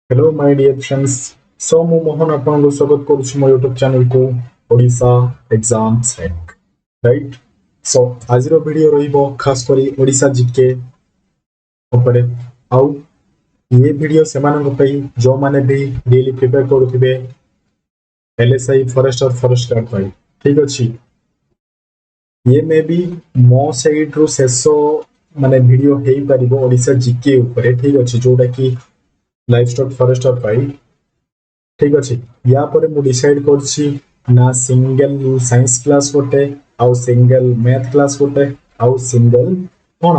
Hello, my dear friends. So, ମୁଁ ମୋହନ ଆପଣଙ୍କୁ ସ୍ୱାଗତ କରୁଛି ମୋ ୟୁଟ୍ୟୁବ ଚ୍ୟାନେଲକୁ ଓଡ଼ିଶା ଏକ୍ସାମ୍ସ ହ୍ୟାକ୍ ରାଇଟ୍। ସୋ ଆଜିର ଭିଡ଼ିଓ ରହିବ ଖାସ କରି ଓଡ଼ିଶା ଜିକେ ଉପରେ। ଆଉ ये ଭିଡ଼ିଓ ସେମାନଙ୍କ ପାଇଁ ଯେଉଁମାନେ ବି ଡେଲି ପ୍ରିପେୟାର କରୁଥିବେ ଏଲ୍ଏସ୍ଆଇ ଫରେଷ୍ଟର ଫରେଷ୍ଟ ଗାର୍ଡ ପାଇଁ। ଠିକ ଅଛି, ये मे ବି ମୋ ସାଇଡରୁ ଶେଷ ମାନେ ଭିଡ଼ିଓ ହେଇପାରିବ ଓଡ଼ିଶା ଜିକେ ଉପରେ। ଠିକ ଅଛି, ଯୋଉଟା କି ଲାଇଫ ଷ୍ଟକ୍ ଫରେଷ୍ଟର ପାଇଁ। ठीक अच्छे या पर मु डिसाइड करछि ना सिंगल साइंस क्लास गोटे आउ सिंगल मैथ क्लास गोटे आउ सिंगल कौन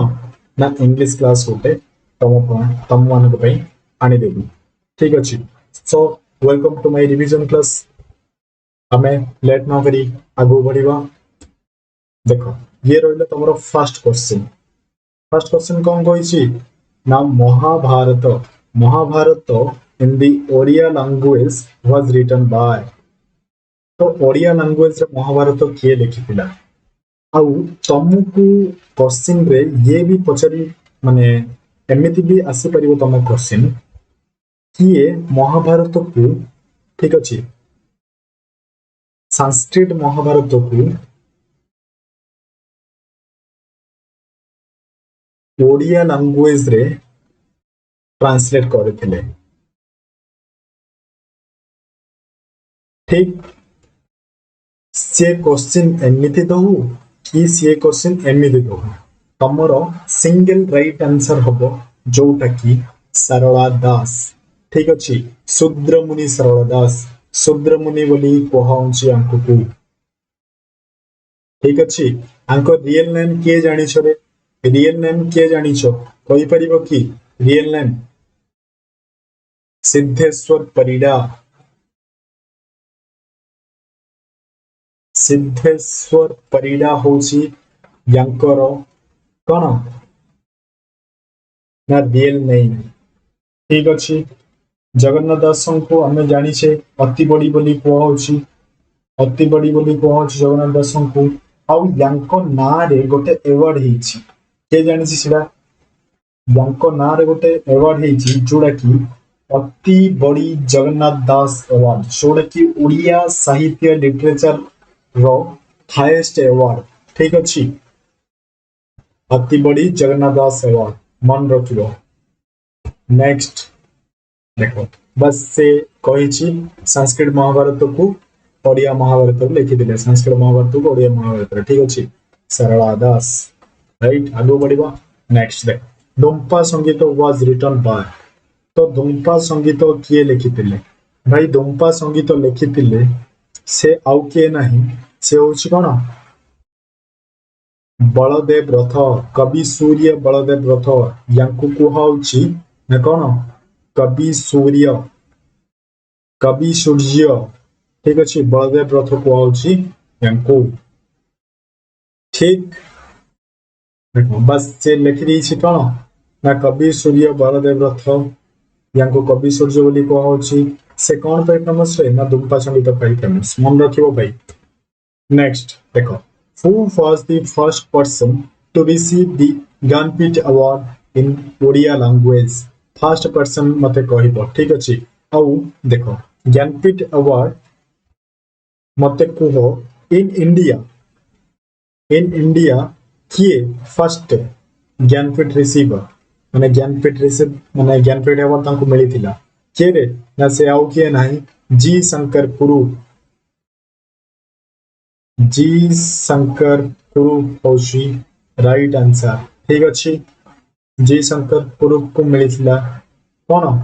ना इंग्लिश क्लास गोटे तम मान आनी देबी। ठीक अच्छे, so welcome to my revision class. हमें लेट न करी आगु बढ़िबा। देखो ये रहिला तमरो फर्स्ट क्वेश्चन। फर्स्ट क्वेश्चन कौन कहिछि ना Mahabharat Mahabharat in the Oriya language was written by। तो ओडिया लैंग्वेज रे महाभारत किए लिखिथिला। आउ तमको क्वेश्चन रे ये भी पचारि माने एमिति भी आसी परिबो तम क्वेश्चन किए महाभारत को, ठीक अछि, संस्कृत महाभारत को ओडिया लैंग्वेज रे ट्रांसलेट करथिले। ठीक, से क्वेश्चन एमिति दहु कि से क्वेश्चन एमिति दहु तमरो सिंगल राइट आंसर हबो जोटा कि सरला दास। ठीक अछि, शूद्रमुनि सरला दास, शूद्रमुनि बोली कहउछि आंको को। ठीक अछि, आंको रियल नेम के जानि छरे? रियल नेम के जानि छ कहि परिबो कि रियल नेम सिद्धेश्वर परिडा। सिद्धेश्वर परिडा होची यांकर कौन ना रियल नेम। ठीक अच्छे, जगन्नाथ दास को आम जानी अति बड़ी बोली कहउछि, अति बड़ी बोली कहउछि जगन्नाथ दास को। आउ यांको ना रे गोटे अवार्ड हेछि, के जानि छि सेडा? यांको ना रे गोटे अवार्ड हेछि जोडा कि अति बड़ी जगन्नाथ दास अवार्ड, जोडा कि ओडिया साहित्य लिटरेचर रो हाईएस्ट अवार्ड। ठीक अच्छे, अति बड़ी जगन्नाथ दास अवार्ड मन रखिबो। नेक्स्ट देखो बस से कही संस्कृत महाभारत को ओडिया महाभारत लिखिदिले, संस्कृत महाभारत को ओडिया महाभारत। ठीक अच्छे, सरला दास राइट। आगो बढ़िबा। नेक्स्ट देख दुम्पा संगीत वाज रिटन बाय। तो दुम्पा संगीत किए लिखिदिले भाई? दुम्पा संगीत लिखिदिले से आउ किए नहीं, से होछि कोन बलदेव रथ, कवि सूर्य बलदेव रथ। यांकु कुहाउछि ना कोन कवि सूर्य, कवि सूर्य। ठीक अच्छे, बलदेव रथ कुहाउछि यांकु। ठीक, बस से लिखि दैछि कोन ना कवि सूर्य बलदेव रथ यांकु कवि सूर्य बोली कुहाउछि। से कोन पे फेमस रे ना दुम्पा संगीत पे फेमस, मन रखिबो भाई। नेक्स्ट देखो who was the first person to receive the Ganpit Award in Odia language? First person मते कहिबो। ठीक अछि, आउ देखो ज्ञानपीठ अवार्ड मते कुहो इन इंडिया, इन इंडिया किए फर्स्ट ज्ञानपीठ रिसीवर माने ज्ञानपीठ रिसीव माने ज्ञानपीठ अवार्ड तांको मिलिथिला के रे ना से आउ किए नाही जी शंकर कुरु। जी शंकर कुरु होशी राइट आंसर। ठीक अच्छे, जी शंकर कुरु को मिलिथिला कौन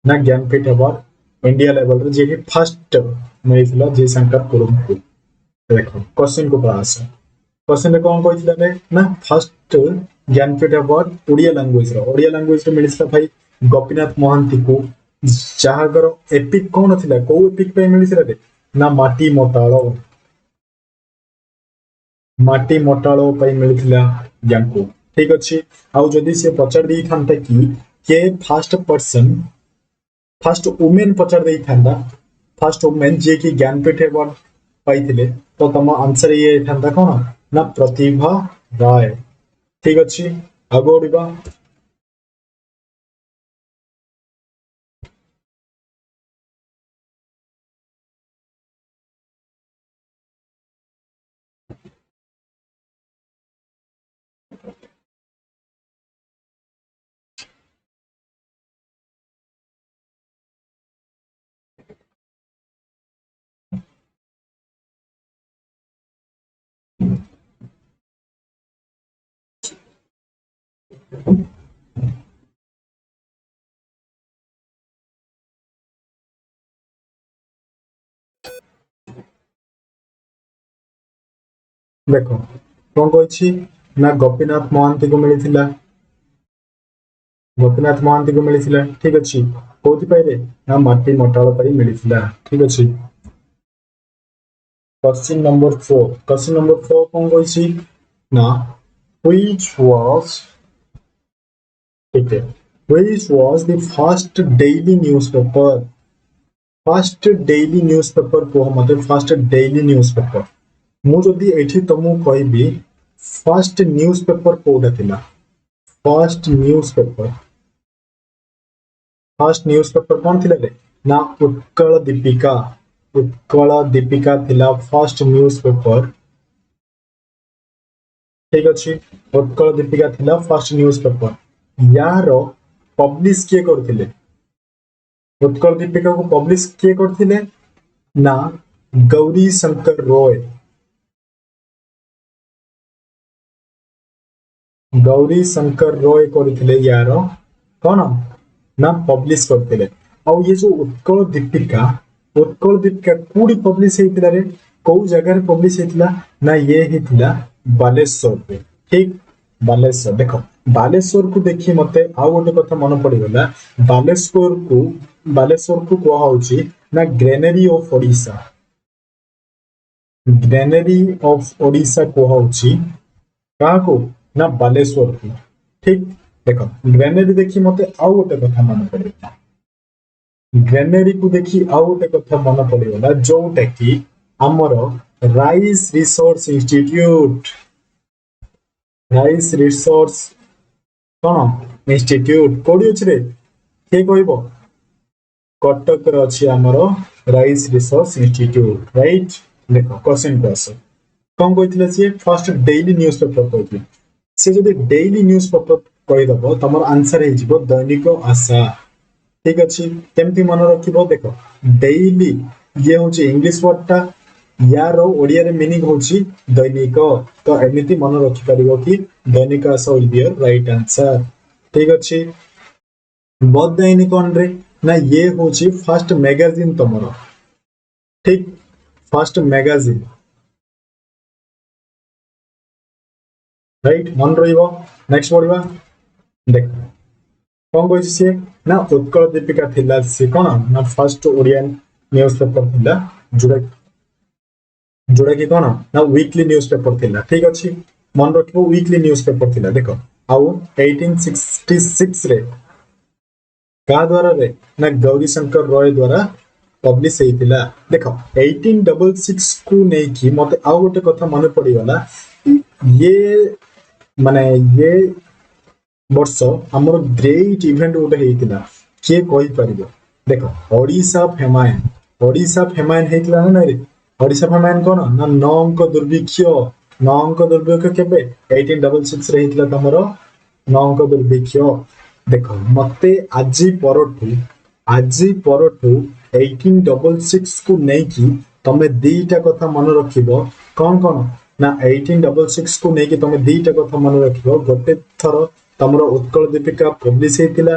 ना ज्ञानपीठ अवार्ड इंडिया लेवल रे जे फर्स्ट मिलिथिला जी शंकर कुरु को। देखो क्वेश्चन को पास क्वेश्चन रे कौन कहिथिला रे ना first Jnanpith award Odia language रे मिलिथिला भाई गोपीनाथ महांती को। जहागर एपिक कौन थिला, को एपिक पे मिलिथिला रे ना माटी मोटाळो, माटी मोटाळो पे मिलिथिला यांको। ठीक अच्छे, आउ जदि से पचार दी थांता कि के फर्स्ट पर्सन फर्स्ट वुमेन पचार दी थांता, फर्स्ट वुमेन जे कि ज्ञानपीठ अवार्ड पाइथिले, तो तम आंसर ये थांता कोन ना प्रतिभा राय। ठीक अच्छे, आगो बढ़िबा। ଦେଖ କଣ କହିଛି ନା ଗୋପୀନାଥ ମହାନ୍ତିକୁ ମିଳିଥିଲା। ଗୋପୀନାଥ ମହାନ୍ତିକୁ ମିଳିଥିଲା ଠିକ ଅଛି। କୋଉଥିପାଇଁ ରେ ନା ମାଟି ମଟାଳ ପାଇଁ ମିଳିଥିଲା ଠିକ ଅଛି। Question number 4. Question number 4 कौन कहछि ना which was ठीक है which was the first daily newspaper first daily newspaper को मतलब first daily newspaper ମୁଁ ଯଦି ଏଠି ତମକୁ କହିବି first newspaper କୋଉଟା ଥିଲା first newspaper କଣ ଥିଲା ରେ ନା ଉତ୍କଳ ଦୀपिକା ଥିଲା first newspaper ठीक अच्छे उत्कल दीपिका थिला फर्स्ट न्यूज पेपर यार पब्लिश किए करथिले उत्कल दीपिका को पब्लिश किए करथिले ना गौरी शंकर रॉय करथिले यार कौन ना पब्लिश करथिले और ये जो उत्कल दीपिका कोडी पब्लिश हेतिला रे को जगह रे पब्लिश हेतिला ना ये हेतिला बालेश्वर पे ठीक बालेश्वर देखो बालेश्वर को देखी मते आउ गोटे कथा मन पड़गला बालेश्वर को कहा होची ना ग्रेनरी ऑफ ओडिशा कहा होची कहा को ना बालेश्वर को ठीक देखो ग्रेनरी देखी मते आउ गोटे कथा मन पड़गला ग्रेनरी को देखी आउ गोटे कथा मन पड़गला जोटा कि हमर राइस रिसोर्स कौन इंस्टीट्यूट कोडी अछि रे के कहबो कटक रे अछि हमर राइस रिसोर्स इंस्टीट्यूट राइट देखो क्वेश्चन को आसो कौन कहथिले से फर्स्ट डेली न्यूज़पेपर कहथिले से जदि डेली न्यूज़पेपर कहि दबो तमर आंसर हे जिवो दैनिक आशा ठीक अछि केमती मन रखिबो देखो डेली ये होची इंग्लिश वर्ड टा यार ओडिया रे मीनिंग होची दैनिक तो एमिति मन रखि परिबो कि Dainik Asha will be your right answer ठीक अछि बोध दैनिक कोन रे ना ये होची फर्स्ट मैगजीन तमरो ठीक फर्स्ट मैगजीन राइट मन रहिबो नेक्स्ट पढिबा देख कौन कहछि से ना उत्कल दीपिका थिला से कोन ना फर्स्ट ओडियन न्यूज़पेपर थिला जोड़ा कि कौन ना वीकली न्यूज़पेपर थिला ठीक अछि मन रखिबो वीकली न्यूज़पेपर थिला देखो आउ 1866 रे का द्वारा रे ना गौरी शंकर रॉय द्वारा पब्लिश हेतिला देखो 1866 को नै कि मते आउ गोटे कथा मन पड़ी गला ये माने ये वर्ष हमर ग्रेट इवेंट गोटे हेतिला के कहि परिबो देखो ओडिशा फेमाइन हेतिला ना रे ओडिशा फेमाइन कोन ना नौ अंक दुर्भिक्ष केबे 1866 रे हेतिला तमरो 9 अंक दुर्भिक्ष देखो मते आजी परठू 1866 को नै कि तमे दीटा कथा मन रखिबो कौन ना 1866 को नै कि तमे दीटा कथा मन रखिबो गोटे थरो तमरो उत्कल दीपिका पब्लिश हेतिला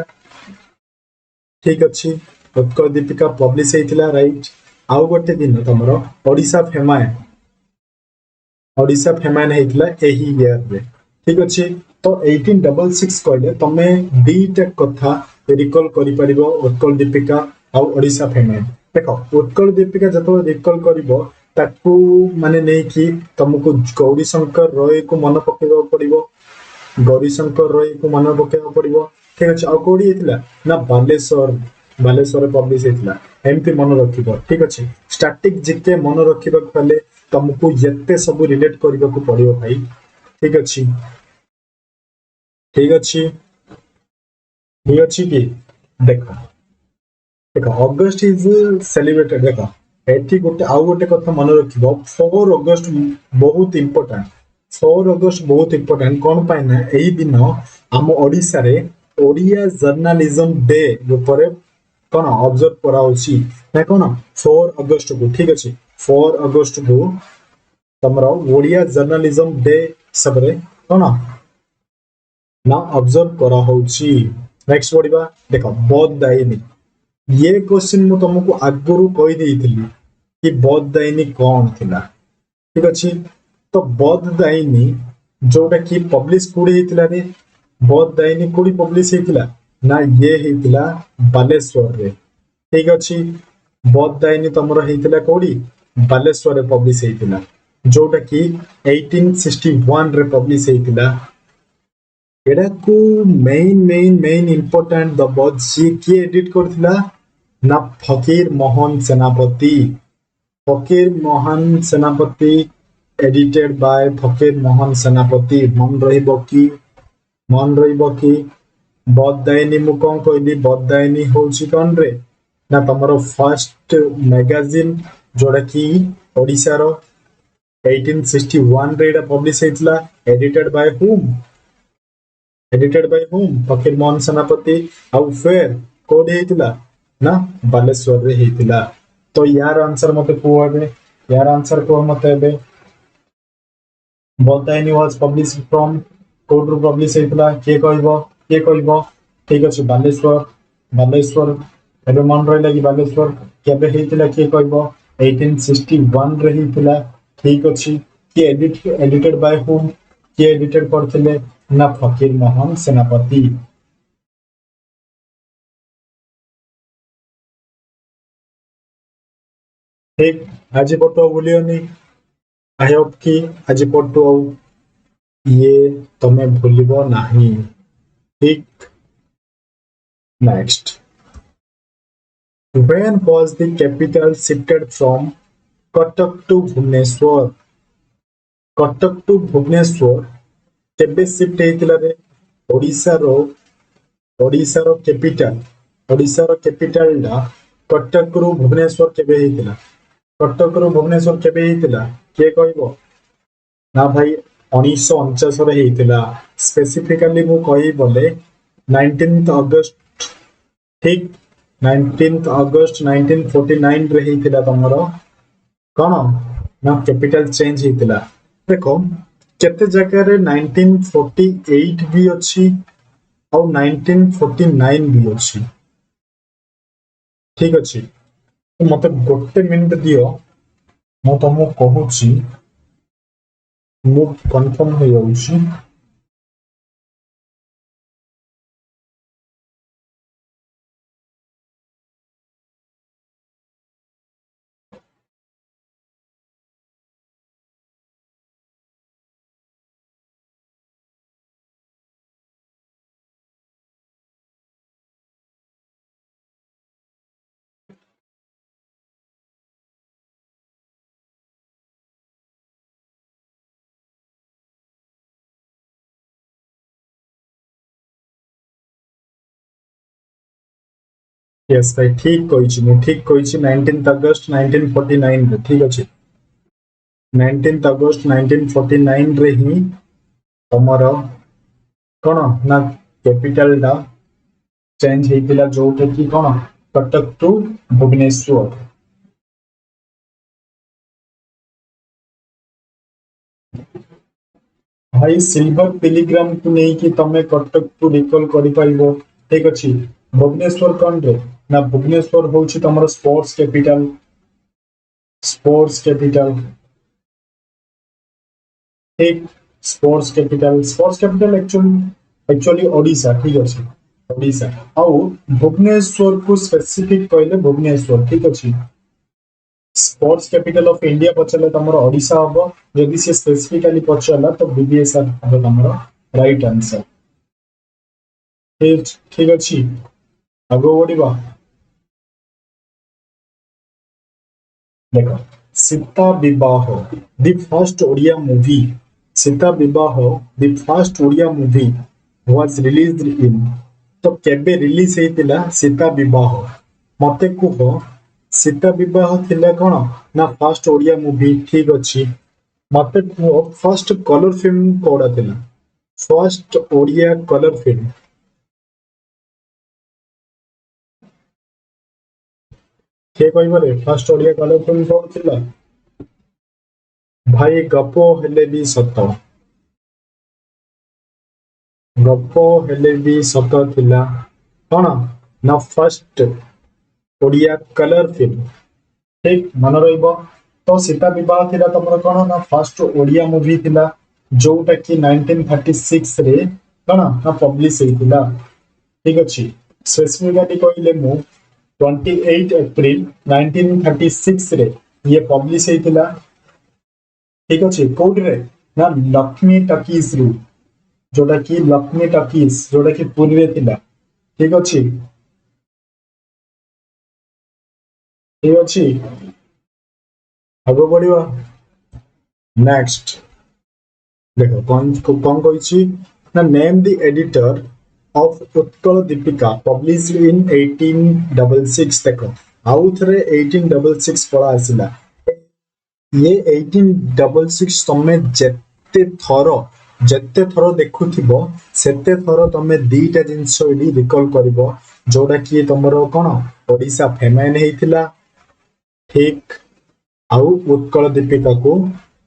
ठीक अछि उत्कल दीपिका पब्लिश हेतिला राइट आउ गोटे दिन तमरो ओडिशा फेमाइन हेतिला एही ईयर रे ठीक अछि तो 1866 कहले तमे दीटा कथा रिकॉल करि परिबो उत्कल दीपिका और ओडिशा फेमाइन देखो उत्कल दीपिका जतो रिकॉल करिवो ताकू माने नै कि तुमको गौरी शंकर रॉय को मन पकेबो पड़िबो गौरी शंकर रॉय को मन पकेबो पड़िबो ठीक अछि आ कोडी हेतिला ना बालेश्वर पब्लिश हेतिला एमपी मन रखिबो ठीक अछि स्टैटिक जिके मन रखिबो पहले तुमको यत्ते सब रिलेट करिबो को पड़िबो भाई ठीक अछि कि देखो अगस्त इज सेलिब्रेटेड देखो एठी गोटे आउ गोटे कथा मन रखिबो 4 अगस्त बहुत इंपोर्टेंट 4 अगस्त बहुत इंपोर्टेंट कोन पाइ ना एही दिन हम ओडिसा रे ओडिया जर्नलिज्म डे ऊपर कोन ऑब्जर्व करा होची ना कोन 4 अगस्त को ठीक अछि 4 अगस्त को तमरो ओडिया जर्नलिज्म डे सबरे कोन ना ऑब्जर्व करा होउची। नेक्स्ट पढ़िबा देखो बददायिनी। ये क्वेश्चन मु तुमको आगुरु कहि देइथिली कि बददायिनी कौन थिला। ठीक अछि। तो बददायिनी जोटा कि पब्लिश कोडी हेतिला रे, बददायिनी कोडी पब्लिश हेतिला ना ये हेतिला बालेश्वर रे। ठीक अछि। बददायिनी तमरो हेतिला कोडी बालेश्वर रे पब्लिश हेतिला, जोटा कि 1861 रे पब्लिश हेतिला। एडा को मेन इंपोर्टेंट दबो जी के एडिट करथिला ना फकीर मोहन सेनापति। फकीर मोहन सेनापति एडिटेड बाय फकीर मोहन सेनापति। मन रहिबो कि बददायिनी मु कोन कहली बददायिनी होची कोन रे ना तमरो फर्स्ट मैगजीन जोड़ा कि ओडिसा रो 1861 रे एडा पब्लिश हेतला। एडिटेड बाय हुम फकीर मोहन सेनापति। आउ फेर कोड हेतला ना बालेश्वर रे हेतला। तो यार आंसर मते कुआबे, यार आंसर को मते बे बददायिनी वाज पब्लिश फ्रॉम कोड रो पब्लिश हेतला के कहबो। ठीक अछि बालेश्वर। बालेश्वर एबे मन रहिला कि बालेश्वर केबे हेतला के कहबो 1861 रे हेतला। ठीक अछि। के एडिटेड बाय हुम के एडिटेड करथिले ना फकीर मोहन सेनापति। ठीक आज पटो भूलियोनी। आई होप कि आज पटो ये तमे भूलिबो नाही। ठीक next when was the capital shifted from Katak to Bhubaneswar? Cuttack to Bhubaneswar केबे शिफ्ट हेतिला रे? ओडिसा रो कैपिटल डा कटक रु भुवनेश्वर केबे हेतिला? कटक रु भुवनेश्वर केबे हेतिला के कहबो ना भाई 1949 रे हेतिला। स्पेसिफिकली मु कहि बोले 19th अगस्त। ठीक 19th अगस्त 1949 रे हेतिला तमरो कौन ना कैपिटल चेंज हेतिला। देखो केते जगह रे 1948 भी अछि और 1949 भी अछि। ठीक अछि। तो मते गोटे मिनिट दियो मु तुमको कहूची मु कंफर्म हो जाउची। यस भाई ठीक कहिची मु ठीक कहिची 19th अगस्त 1949 रे। ठीक अछि। 19th अगस्त 1949 रे ही तमरो कोन ना कैपिटल डा चेंज हेतिला जोटे कि कोन कटक टू भुवनेश्वर। भाई सिल्वर पिलिग्राम को नहीं कि तमे कटक को रिकॉल करि परिबो। ठीक अछि। भुवनेश्वर कोन रे ना भुवनेश्वर होछि तमरो स्पोर्ट्स कैपिटल। ठीक स्पोर्ट्स कैपिटल एक्चुअली ओडिशा। ठीक अछि। ओडिशा आउ भुवनेश्वर को स्पेसिफिक कहले भुवनेश्वर। ठीक अछि। स्पोर्ट्स कैपिटल ऑफ इंडिया पचले तमरो ओडिशा हबो। यदि से स्पेसिफिकली पचला तो बीबीएसआर हबो तमरो राइट आंसर। ठीक ठीक अछि। आगो बढ़िबा देखो Sita Bibaha the first Odia movie. Sita Bibaha the first Odia movie was released in. तो केबे रिलीज हेतिला सीता विवाह मते कुहो। सीता विवाह थिला कोन ना फर्स्ट ओडिया मूवी। ठीक अछि। मते कुहो फर्स्ट कलर फिल्म कोडा थिला? फर्स्ट ओडिया कलर फिल्म के कहबरे फर्स्ट ओडिया कलर फिल्म कोड थिला? भाई गप हेले भी सत गप हेले भी सत थिला कौन ना फर्स्ट ओडिया कलर फिल्म ठीक मन रहिबो तो सीता विवाह थिला तमर कौन ना फर्स्ट ओडिया मूवी थिला जोटा कि 1936 रे कौन ना पब्लिश हेतिला ठीक अछि स्पेसिफिकली कहले मु 28 एप्रिल 1936 रे ये पब्लिश हेतिला ठीक अछि कोड रे ना लक्ष्मी टकीज रु जोटा कि लक्ष्मी टकीज जोटा कि पुरी रे थिला ठीक अछि ठीक अछि आगो बढ़िवा नेक्स्ट देखो कौन कहिछि ना name the editor of Utkal Deepika published in 1866 देखो आउ थरे 1866 पड़ा आसिला ये 1866 तमे ଯେତେ ଥର ଦେଖୁଥିବ ସେତେ ଥର ତମେ ଦିଟା ଜିନିଷ ଏଠି ରିକଲ କରିବ ଯୋଉଟା କି ତମର କଣ ଓଡିଶା ଫେମାଇନ ହେଇଥିଲା ଠିକ ଆଉ ଉତ୍କଳ ଦୀପିକାକୁ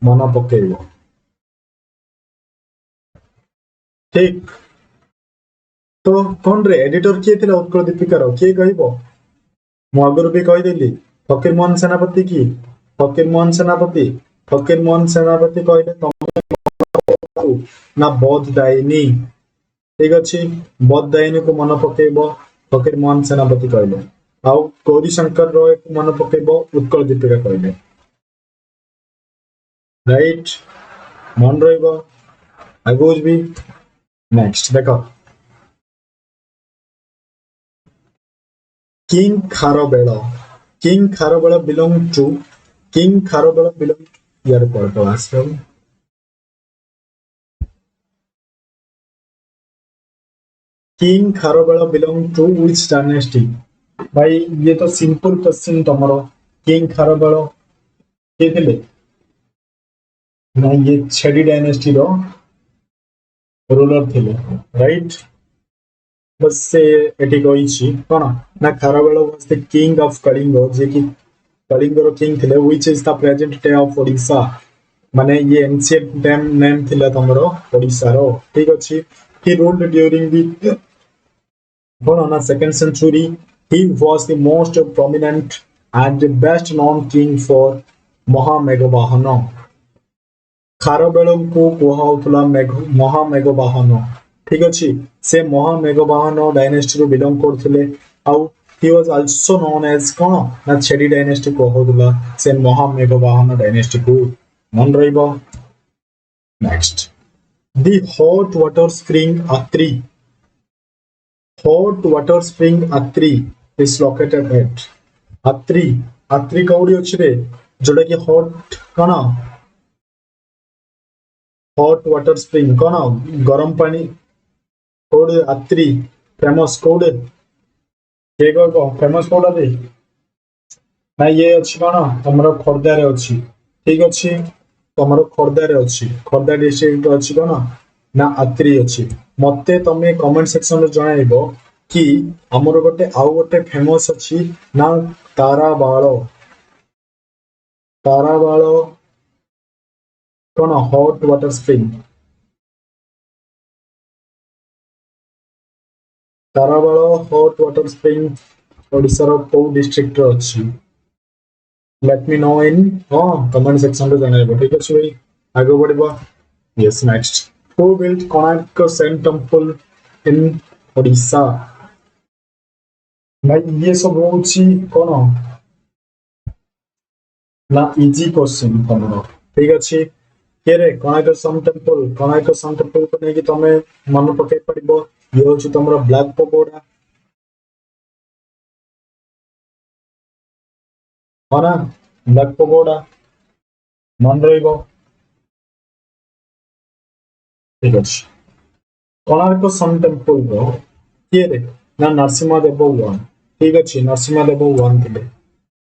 ମନ ପକେଇବ ଠିକ तो कौन रे एडिटर किए थे उत्कल दीपिकार किए कह ମୁଁ ଆଗରୁ ବି କହିଦେଲି ଫକୀର ମୋହନ ସେନାପତି କି ଫକୀର ମୋହନ ସେନାପତି ଫକୀର ମୋହନ ସେନାପତି କହିଲେ ତମକୁ ନା ବୋଧ ଦାଇନି ଠିକ ଅଛି ବୋଧ ଦାଇନୀକୁ ମନେ ପକେଇବ ଫକୀର ମୋହନ ସେନାପତି କହିଲେ ଆଉ ଗୌରୀ ଶଙ୍କର ରୟକୁ ମନେ ପକେଇବ ଉତ୍କଳ ଦୀପିକା କହିଲେ ରାଇଟ ମନେ ରହିବ ଆଗକୁ ଯିବି ନେକ୍ସଟ ଦେଖ King Kharabela. King Kharabela belonged to King Kharabela belonged here part as well. King Kharabela belonged to which dynasty? भाई ये तो सिंपल क्वेश्चन तुम्हारा किंग खारबेल के थे ना ये छेडी डायनेस्टी रो रूलर थे राइट बस से एटी कहिछि कोन ना Kharavela was the king of Kalinga जे कि कलिंग रो किंग थे which is the present day of Odisha माने ये एंशिएंट टाइम नेम थिला तमरो ओडिशा रो ठीक अछि he ruled during the on second century. He was the most prominent and the best known king for Mahameghabahana. ଖାରବେଳଙ୍କୁ କୁହାଯାଉଥିଲା ମହାମେଘବାହନ ଠିକ ଅଛି ସେ ମହାମେଘବାହନ ଡାଇନେଷ୍ଟିରୁ ବିଲଙ୍ଗ କରୁଥିଲେ ଆଉ he was also known as କଣ ନା ଛେଡି ଡାଇନେଷ୍ଟି କୁହାଯାଉଥିଲା ସେ ମହାମେଘବାହନ ଡାଇନେଷ୍ଟିକୁ ମନେ ରହିବ next the hot water spring Atri is located at Atri କୋଉଠି ଅଛି ରେ ଯୋଉଟା କି hot କଣ हॉट वाटर स्प्रिंग कौन गरम पानी कोडे अत्रि फेमस कोडे के को फेमस कोडा दे ना ये अछि कोन हमरो खोर्धा रे अछि ठीक अछि तमरो खोर्धा रे अछि खोर्धा डिस्ट्रिक्ट अछि कोन ना अत्रि अछि मते तमे कमेंट सेक्शन रे जणाइबो कि हमरो गोटे आउ गोटे फेमस अछि ना ताराबाଳ कौन hot water spring Tarabalo hot water spring Odisha रो को डिस्ट्रिक्ट रो अछि let me know in comment section रे जणाइबो ठीक अछि भाई आगे बढ़िबो yes next who built Konark sun temple in Odisha भाई ये सब होछि कोन ना इजी क्वेश्चन तमरो ठीक अछि केरे कोणार्क सन टेंपल को नेकी तमे मन पके पड़िबो ये होछि तमरो ब्लैक पगोडा हना ब्लैक पगोडा मन रहिबो ठीक अछि कोणार्क सन टेंपल रो केरे ना नरसिंह देव वन ठीक अछि नरसिंह देव वन थिले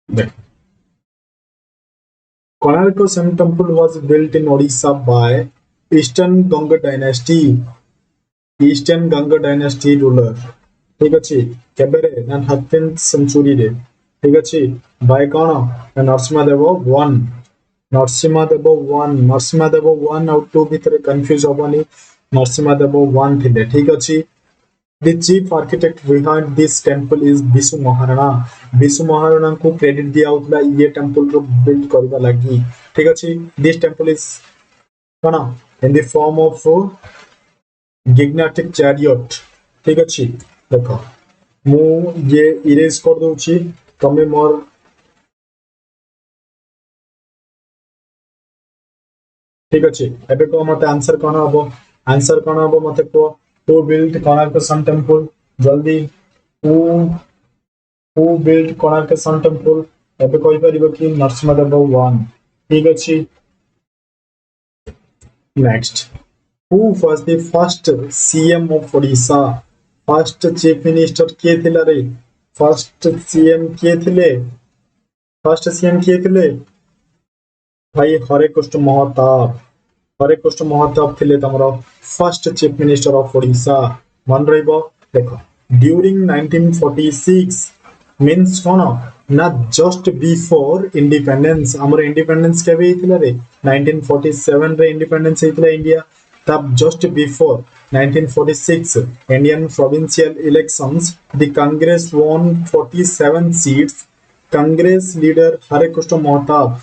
देख Konark Sun Temple was built in Odisha by Eastern Ganga Dynasty. Eastern Ganga Dynasty ruler. ठीक अछि केबेरे ना 13th century रे ठीक अछि बाय कोन नरसिंह देव 1 आउट टू भितर कंफ्यूज होबनी नरसिंह देव वन थिले ठीक अछि The chief architect behind this temple is Vishu Maharana Vishu Maharana को क्रेडिट दिया होतला ये टेंपल रो बिल्ड करबा लागि ठीक अछि this temple is कना in the form of gigantic chariot ठीक अछि देखो मु ये इरेज कर दोछि तमे मोर ठीक अछि एबे को मते आंसर कोन हबो मते को who built Konark Sun Temple जल्दी who who built Konark Sun Temple एबे कहि परिबो कि नरसिंह देव 1 ठीक अछि next who was the first CM of Odisha first chief minister के थिला रे फर्स्ट सीएम के थिले भाई हरे कृष्ण महताब थिले तमरो first chief minister of Odisha मन रहिबो देखो ड्यूरिंग 1946 मींस कोन ना जस्ट बिफोर इंडिपेंडेंस हमर इंडिपेंडेंस केबे हितला रे 1947 रे इंडिपेंडेंस हितला इंडिया तब just before 1946 Indian provincial elections the Congress won 47 seats Congress leader Hare Krushna Mahtab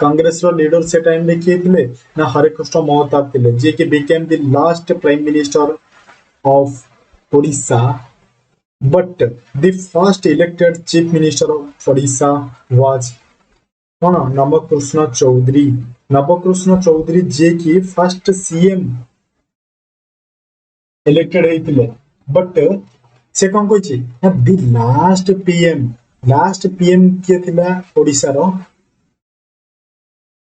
Congress रो लीडर से टाइम में किए थे ना हरे कृष्ण महताब थे जे कि became the last prime minister of Odisha but the first elected chief minister of Odisha was कौन नवकृष्ण चौधरी जे कि फर्स्ट सीएम इलेक्टेड होइतिले बट से कौन कहि द लास्ट पीएम के थिला ओडिशा रो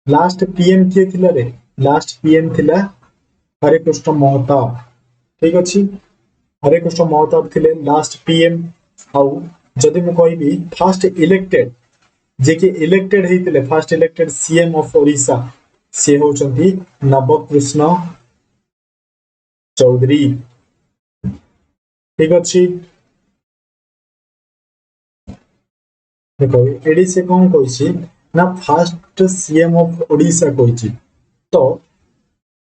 लास्ट पीएम के थिला रे लास्ट पीएम थिला हरे कृष्ण महताब ठीक अछि हरे कृष्ण महताब थिले लास्ट पीएम आउ जदि मु कहबी फर्स्ट इलेक्टेड जे कि इलेक्टेड हेतिले first elected CM of Odisha से होचंती नवकृष्ण चौधरी ठीक अछि देखो एडी से कौन कहिछि ना फर्स्ट सीएम ऑफ ओडिशा कहिछि तो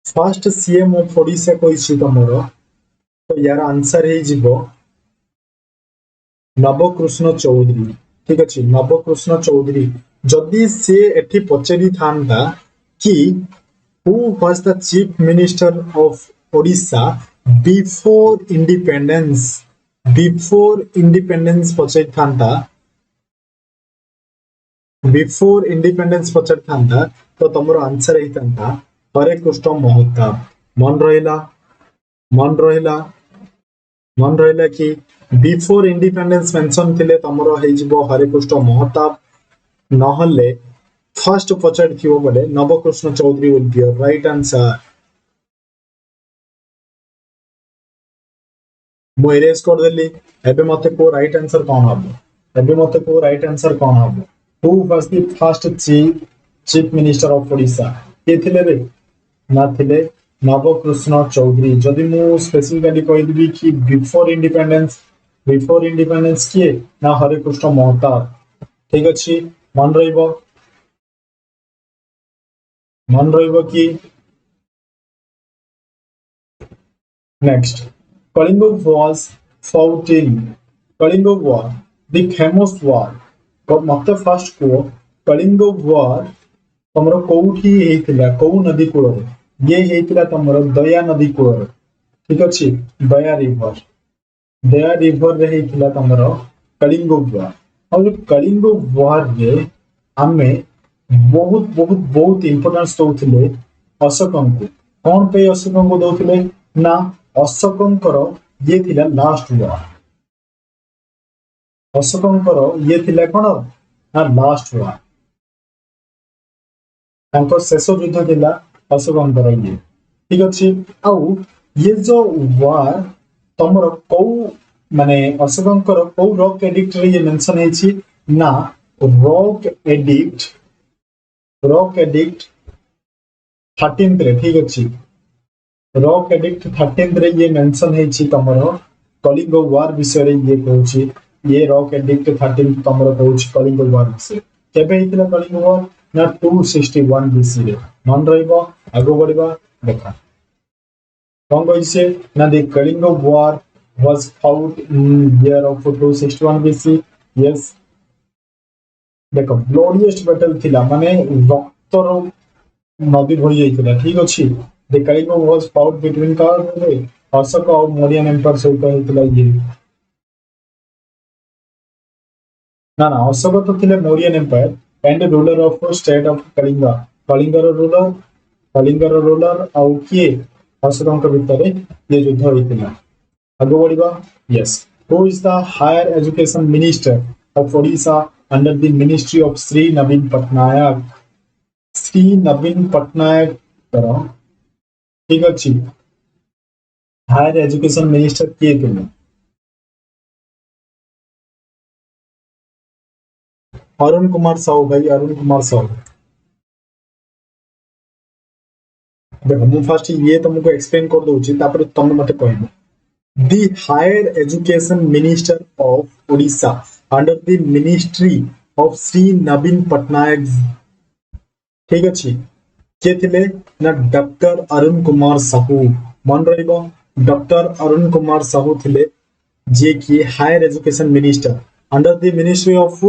फर्स्ट सीएम ऑफ ओडिशा कहिछि तमरो तो यार आंसर हे जिवो नवकृष्ण चौधरी ठीक अछि नवकृष्ण चौधरी जदि से एठी पचरी थांदा कि who was the chief minister of Odisha before independence पचरी थांदा बिफोर इंडिपेंडेंस पचर थांदा तो तमरो आंसर ही थांदा हरे कृष्ण महताब मन रहिला कि बिफोर इंडिपेंडेंस मेंशन थिले तमरो हे जिवो हरे कृष्ण महताब नहले फर्स्ट पचर थियो बोले Nabakrushna Choudhury will be your right answer मु इरेज कर देली एबे मते को राइट आंसर कोन हबो Who was the first chief minister of Odisha? के थिले रे ना थिले नवकृष्ण चौधरी जदि मु स्पेसिफिकली कहि दिबी कि बिफोर इंडिपेंडेंस किए ना हरे कृष्ण महताब ठीक अछि मन रहिबो कि next Kalinga was fought in Kalinga war the famous war मत फर्स्ट को कलिंग वार तमरो कोठी हेतिला को नदी कूल ये हेतिला तमरो दया नदी कूल ठीक अछि दया रिवर रे हेतिला तमरो कलिंग वार और कलिंग वार रे हमें बहुत इंपोर्टेंस दउथिले अशोकन को कोन पे अशोकन को दउथिले ना अशोकन करो ये थिला लास्ट वार अशोकंकर ये थिला कोन ना लास्ट वार तांको शेष युद्ध थिला अशोकंकर ये ठीक अछि आउ ये जो वार तमरो को माने अशोकंकर को रॉक एडिक्ट रे ये मेंशन हेछि ना रॉक एडिक्ट 13th रे ठीक अछि रॉक एडिक्ट 13th रे ये मेंशन हेछि तमरो कलिंग वार विषय रे ये कहछि ये रॉक एडिक्ट 13 तमरो कहछि कलिंग वार विषय केबे हितला कलिंग वार ना 261 बीसी रे मन रहिबो आगो बढ़िबा देखा कौन कहिसे ना the Kalinga war was fought in year of 261 BC. Yes, देखो ब्लोडिएस्ट बैटल थिला माने रक्तर नदी भरी जाइतिला ठीक अछि the Kalinga was fought between कार अशोक और मौर्यन एम्पायर सहित होइतिला ये ना ना अशोक तो थिले Mauryan empire and ruler of state of Kalinga कलिंगर रूलर आउ किए अशोकଙ୍କ ଭିତରେ ये युद्ध होइतिला आगो बढ़िबा yes who is the higher education minister of Odisha under the ministry of Shri Naveen Patnaik Shri Naveen Patnaik करो ठीक अछि हायर एजुकेशन मिनिस्टर किए थे अरुण कुमार साहू भाई अरुण कुमार साहू देखो मु फास्ट ये तुमको एक्सप्लेन कर दूची तापर तुम मते कहबो the higher education minister of Odisha under the ministry of Shri Naveen Patnaik ठीक अछि के थिले ना डॉक्टर अरुण कुमार साहू मन रहिबो डॉक्टर अरुण कुमार साहू थिले जे कि higher education minister under the ministry of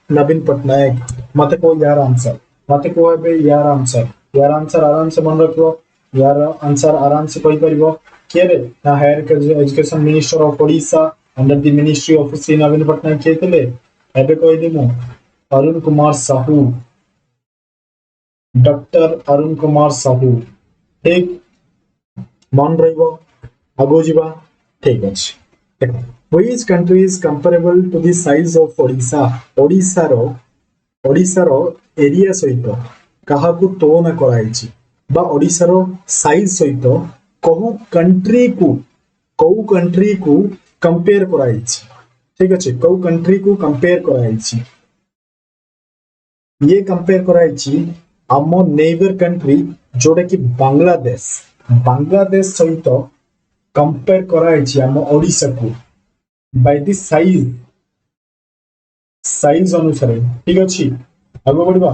Naveen Patnaik मते को यार आंसर मते को यार आंसर आराम से मन रखो यार आंसर आराम से कहि परिबो के रे ना higher education minister of Odisha under the ministry of Shri Naveen Patnaik के थिले एबे कहि दिमु अरुण कुमार साहू डॉक्टर अरुण कुमार साहू ठीक मन रहिबो आगो जीवा ठीक अछि देखो which country is comparable to the size of Odisha Odisha रो एरिया सहित काहाकू तुलना कराइछि बा ओडिशा रो साइज सहित कहू कंट्री को कंपेयर कराइछि ठीक अछि कहू कंट्री को कंपेयर कराइछि ये कंपेयर कराइछि आम नेबर कंट्री जोटा कि बांग्लादेश सहित कंपेयर कराइछि आम ओडिशा को बाय द साइज अनुसार ठीक अछि आगो बढ़िबा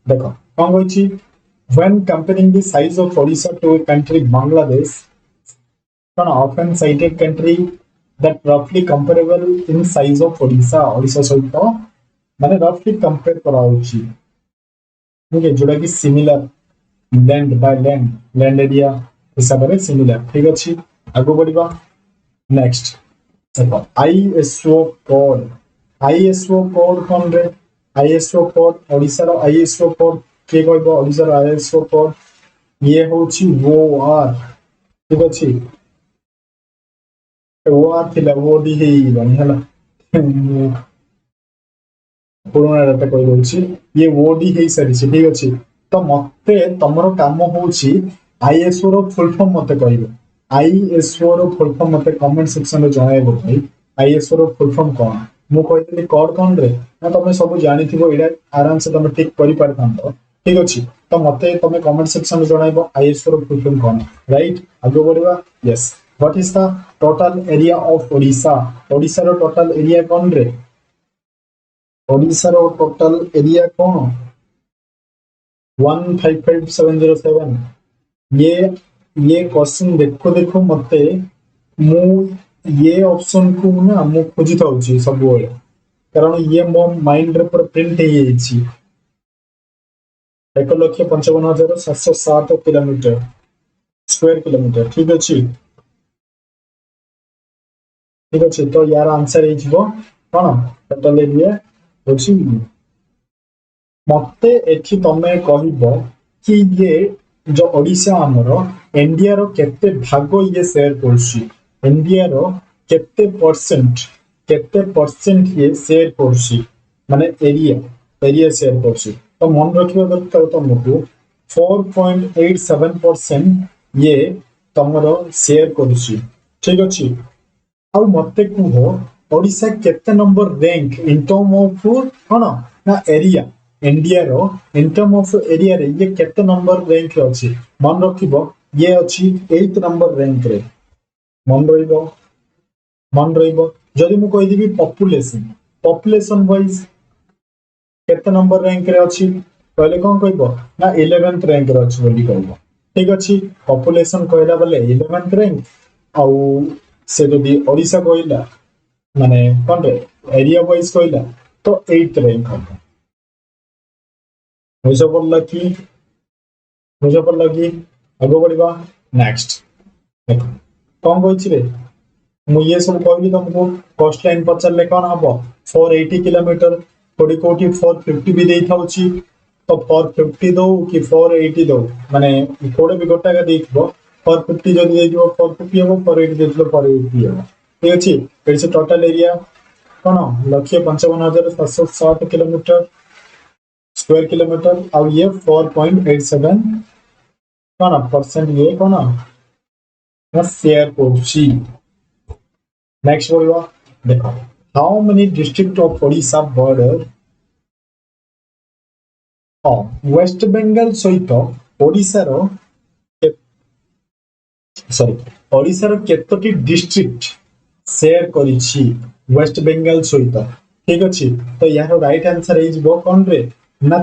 देखो कोन होइछि when comparing the size of Odisha to a country Bangladesh an often cited country that roughly comparable in size of Odisha सहित माने roughly कंपेयर करा होछि ठीक है जोटा कि similar land by land area हिसाब रे सिमिलर ठीक अछि आगो बढ़िबा नेक्स्ट देखो आईएसओ कोड कोन रे आईएसओ कोड ओडिसा रो आईएसओ कोड के कहबो ओडिसा रो आईएसओ कोड ये होछि ओआर ठीक अछि ओआर थिला ओडी हेई बनी हला पुराना डाटा कहि दोछि ये ओडी हेई सारी ठीक अछि तो मते तमरो काम होछि आईएसओ रो फुल फॉर्म मते कहबो आईएसओ रो फुल फॉर्म मते कमेंट सेक्शन रे जणाइबो भाई आईएसओ रो फुल फॉर्म कोन मु कहतली कोड कोन रे ना तमे सब जानिथिबो एडा आराम से तमे ठीक करि पारथांतो ठीक अछि तो मते तमे कमेंट सेक्शन रे जणाइबो आईएसओ रो फुल फॉर्म कोन राइट आगो बढ़िबा yes what is the total area of Odisha रो टोटल एरिया कोन रे ओडिशा रो टोटल एरिया कोन 155707 ये क्वेश्चन देखो मते मु ये ऑप्शन को ना मु खोजी थाउची सब बेले कारण ये मो माइंड रे पर प्रिंट हे जाइछि 1,55,707 किलोमीटर स्क्वायर किलोमीटर ठीक अछि तो यार आंसर हे जिवो कोन टोटल एरिया होछि मते एठी तमे कहबो कि ये जो ओडिशा हमरो इंडिया रो केते भागो ये शेयर करछि इंडिया रो केते परसेंट ये शेयर करछि माने एरिया शेयर करछि तो मन रखिबो दरकार तुमको 4.87% ये तमरो शेयर करछि ठीक अछि आ मते कुहो ओडिशा केते number rank in term of कोन ना एरिया इंडिया रो इन टर्म ऑफ एरिया रे ये केते नंबर रैंक रे अछि मन रखिबो ये अछि 8th नंबर रैंक रे मन रहिबो जदि मु कहि दिबी पॉपुलेशन वाइज केते नंबर रैंक रे अछि पहले कोन कहबो ना 11th रैंक रे अछि बोली कहबो ठीक अच्छी पॉपुलेशन कहला बोले 11th रैंक आउ से जदि ओडिशा कहला माने कौन रे एरिया वाइज कहला तो 8th रैंक हम बुझ पड़ला कि बुझ पड़ला कि आगो बढ़िबा नेक्स्ट देखो कौन कहछि रे मु ये सब कहबी तुमको कॉस्ट लाइन पचारले कौन हबो 480 किलोमीटर कोडी कोटी 450 भी देई थाउची तो 450 दो कि 480 दो माने कोडे भी गोटा का देइथबो 450 जदि देइथबो 450 हबो 480 देइथबो 480 हबो ठीक अछि एडी से टोटल एरिया कोन 1,55,760 किलोमीटर स्क्वायर किलोमीटर और ये 4.87 कोन परसेंट ये कोन ना शेयर करछि नेक्स्ट बोलवा देखो how many district of Odisha border West Bengal सहित ओडिशार सॉरी ओडिशार केतोटी डिस्ट्रिक्ट शेयर करिछि वेस्ट बेंगल सहित ठीक अछि तो यार राइट आंसर इज बो कोन रे ना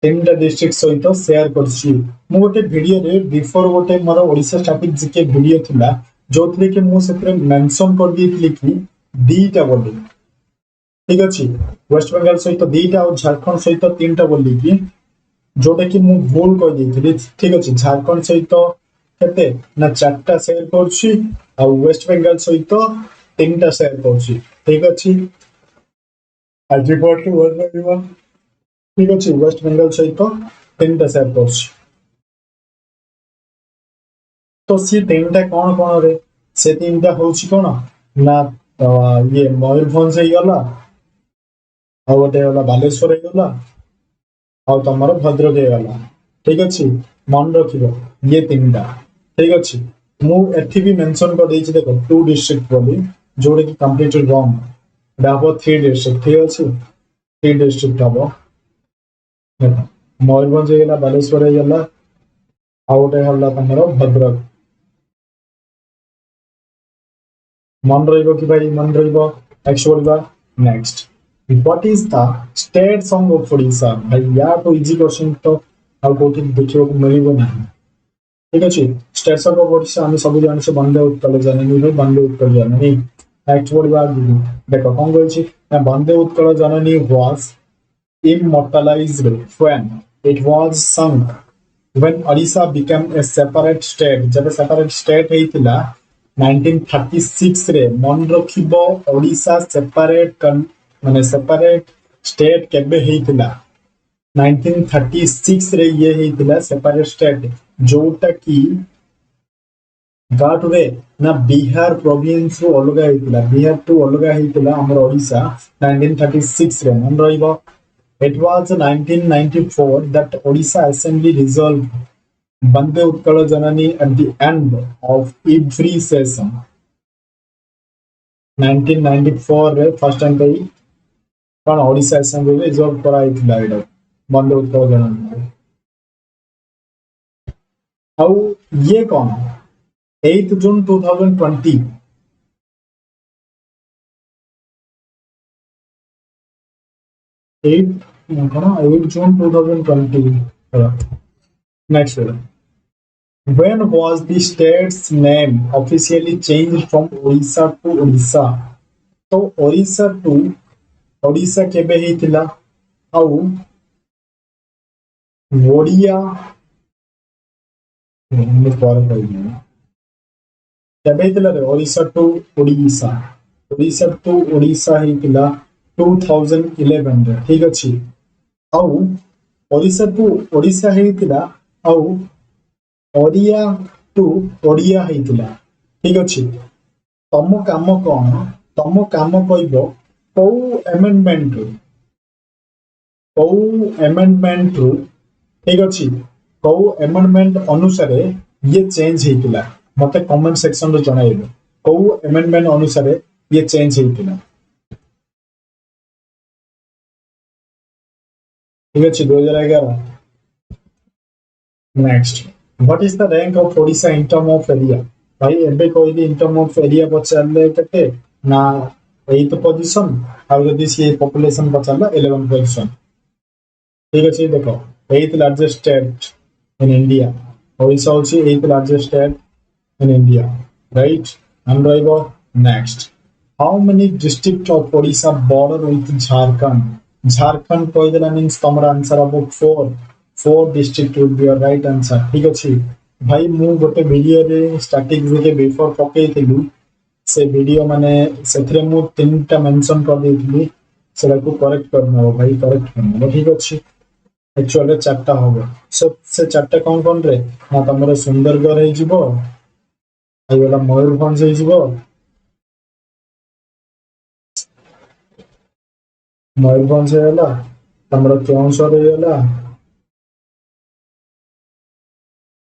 तीनटा डिस्ट्रिक्ट सहित शेयर करछि मु गोटे वीडियो रे बिफोर गोटे मोर ओडिशा स्टैटिक जीके वीडियो थिला जोथले कि मु सेपरे मेंशन कर दिथिली कि दीटा बोली ठीक अछि वेस्ट बेंगल सहित दीटा और झारखंड सहित तीनटा बोली कि जोटा कि मु भूल कह दिथिली ठीक अछि झारखंड सहित केते ना चारटा शेयर करछि और वेस्ट बेंगल सहित तीनटा शेयर करछि ठीक अछि आज रिपोर्ट के वर्ड में ठीक अच्छे वेस्ट बेंगल सहित तीन शेयर कर तो सी तीन कौन कौन रे से तीन हूँ कौन ना ये मयूरभंज गला आ गोटे बालेश्वर गला आ तुम भद्रक गला ठीक अच्छे मन रख ये तीन ठीक अच्छे मुझे भी मेंशन कर देछि देखो 2 डिस्ट्रिक्ट बोली जोड़े कि कंप्लीटली रॉन्ग हम 3 डिस्ट्रिक्ट ठीक अच्छे 3 डिस्ट्रिक्ट हम मयूरभंज गला बालेश्वर गला आ गोटे हल्ला तुम भद्रक मन रहिबो कि भाई मन रहिबो नेक्स्ट बोलबा next what is the state song of Odisha भाई या तो इजी क्वेश्चन तो आ कोठी देखियो को मिलिबो ना ठीक अछि स्टेट सॉन्ग ऑफ ओडिशा हम सब जानि से वंदे उत्कल जननी भाई वंदे उत्कल जननी नेक्स्ट बोलबा देखो कोन कहै छी वंदे उत्कल जननी was immortalized when it was sung when Odisha became a separate state जब separate state हेतिला 1936 रे मन रखिबो ओडिशा सेपरेट माने सेपरेट स्टेट केबे हेतिला 1936 रे ये हेतिला सेपरेट स्टेट जोटा की गाटुरे ना बिहार प्रोविंस रो अलगा हेतिला बिहार टू अलगा हेतिला हमर ओडिशा 1936 रे मन रहिबो It was 1994 that Odisha Assembly resolved Bande Utkala Janani at the end of every session. 1994 रे फर्स्ट टाइम पे कौन ओडिशा असेंबली रिजॉल्व कराइथिला एटा बंदे उत्कल जननी आउ ये कौन 8 जून 2020 8 June 2020 next when was the state's name officially changed from Odisha to Odisha तो Odisha to Odisha केबे हेतिला आउ ओडिया मैं पर कहली केबे हेतिला रे Odisha to Odisha हेतिला 2011 रे ठीक अछि आउ ओडिशा टू ओडिशा हेतिला आउ ओडिया टू ओडिया हेतिला ठीक अछि तम काम कोन तम काम कहबो को अमेंडमेंट ठीक अछि को अमेंडमेंट अनुसार ये चेंज हेतिला मते कमेंट सेक्शन रे जणाइबो को अमेंडमेंट अनुसार ये चेंज हेतिला ठीक है 2011 next what is the rank of Odisha in term of area भाई एबे कहली इन टर्म ऑफ एरिया पचारले केते ना 8th पोजीशन और जदी से पॉपुलेशन पचारला 11th पोजीशन ठीक है देखो 8th largest state in India. Odisha also 8th largest state in India, right? And Raiva, next. How many districts of Odisha border with Jharkhand? Jharkhand Koidala means common answer about four. Four district would be your right answer. ठीक ଅଛି भाई ମୁଁ ଗୋଟେ ଭିଡିଓରେ ଷ୍ଟାର୍ଟିଂରେ before ପକେଇଥିଲି ସେ video ମାନେ ସେଥିରେ ମୁଁ ତିନିଟା ମେନସନ କରିଦେଇଥିଲି ସେଟାକୁ କରେକ୍ଟ କରିନେବ ଭାଇ କରେକ୍ଟ କରିନେବ ଠିକ ଅଛି एक्चुअली चार्टा हम सो से चार्टा कौन कौन रे ना तुम सुंदरगढ़ हो मयूरभंज हो मयूरभंज होगा तुम केउझर होगा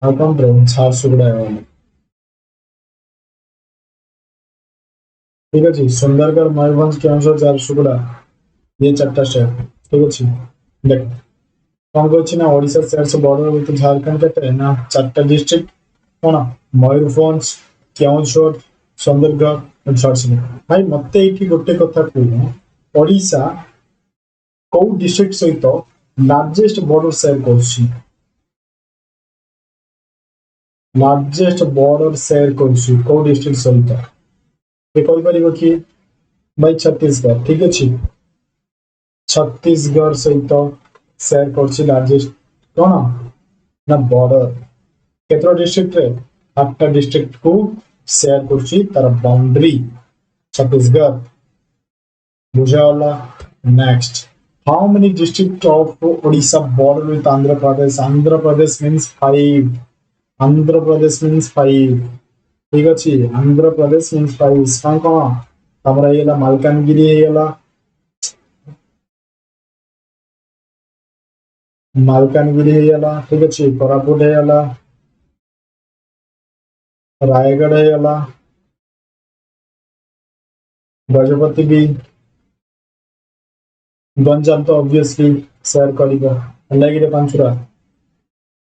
आ कौन रे झारसुगुड़ा ठीक अच्छे सुंदरगढ़ मयूरभंज केउझर झारसुगुड़ा ये चार्टा स्टेट ठीक अच्छे देख कौन कौन ना Odisha state border with Jharkhand के ना चार्टा डिस्ट्रिक्ट कौन मयूरभंज केउझर सुंदरगढ़ झारसुगुड़ा भाई मत ये गोटे कथा कह ओडिशा कौ डिस्ट्रिक्ट सहित लार्जेस्ट बॉर्डर शेयर कर लार्जेस्ट बॉर्डर शेयर कर कौ डिस्ट्रिक्ट सहित ये कहि परिबो कि भाई छत्तीसगढ़ ठीक अच्छे छत्तीसगढ़ सहित शेयर कर लार्जेस्ट कौन ना बॉर्डर केतरा डिस्ट्रिक्ट रे 8टा डिस्ट्रिक्ट को शेयर कर तार बाउंड्री छत्तीसगढ़ बुझाला next how many district of Odisha border with Andhra Pradesh means 5 Andhra Pradesh means 5 ठीक अच्छे आंध्र प्रदेश means 5 कौन कौन तमरा ये मालकानगिरी मालकानगिरी ठीक अच्छे कोरापुट रायगढ़ गजपति भी गंजाम तो ऑब्वियसली शेयर कर पांचुरा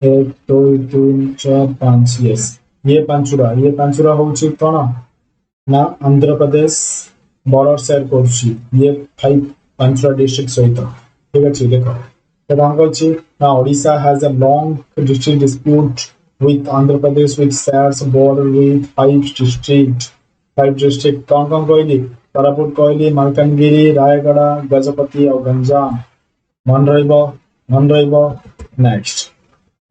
1 2 3 4 5 यस ये पांचुरा हूँ कौन ना आंध्र प्रदेश बॉर्डर शेयर कर ये 5 पांचुरा डिस्ट्रिक्ट सहित ठीक अच्छे देख तो कौन कौन ना Odisha has a long district dispute with Andhra Pradesh which shares a border with 5 district कौन कौन कहली कोरापुट कहली मालकानगिरी रायगड़ा गजपति और गंजाम मन रहिबो next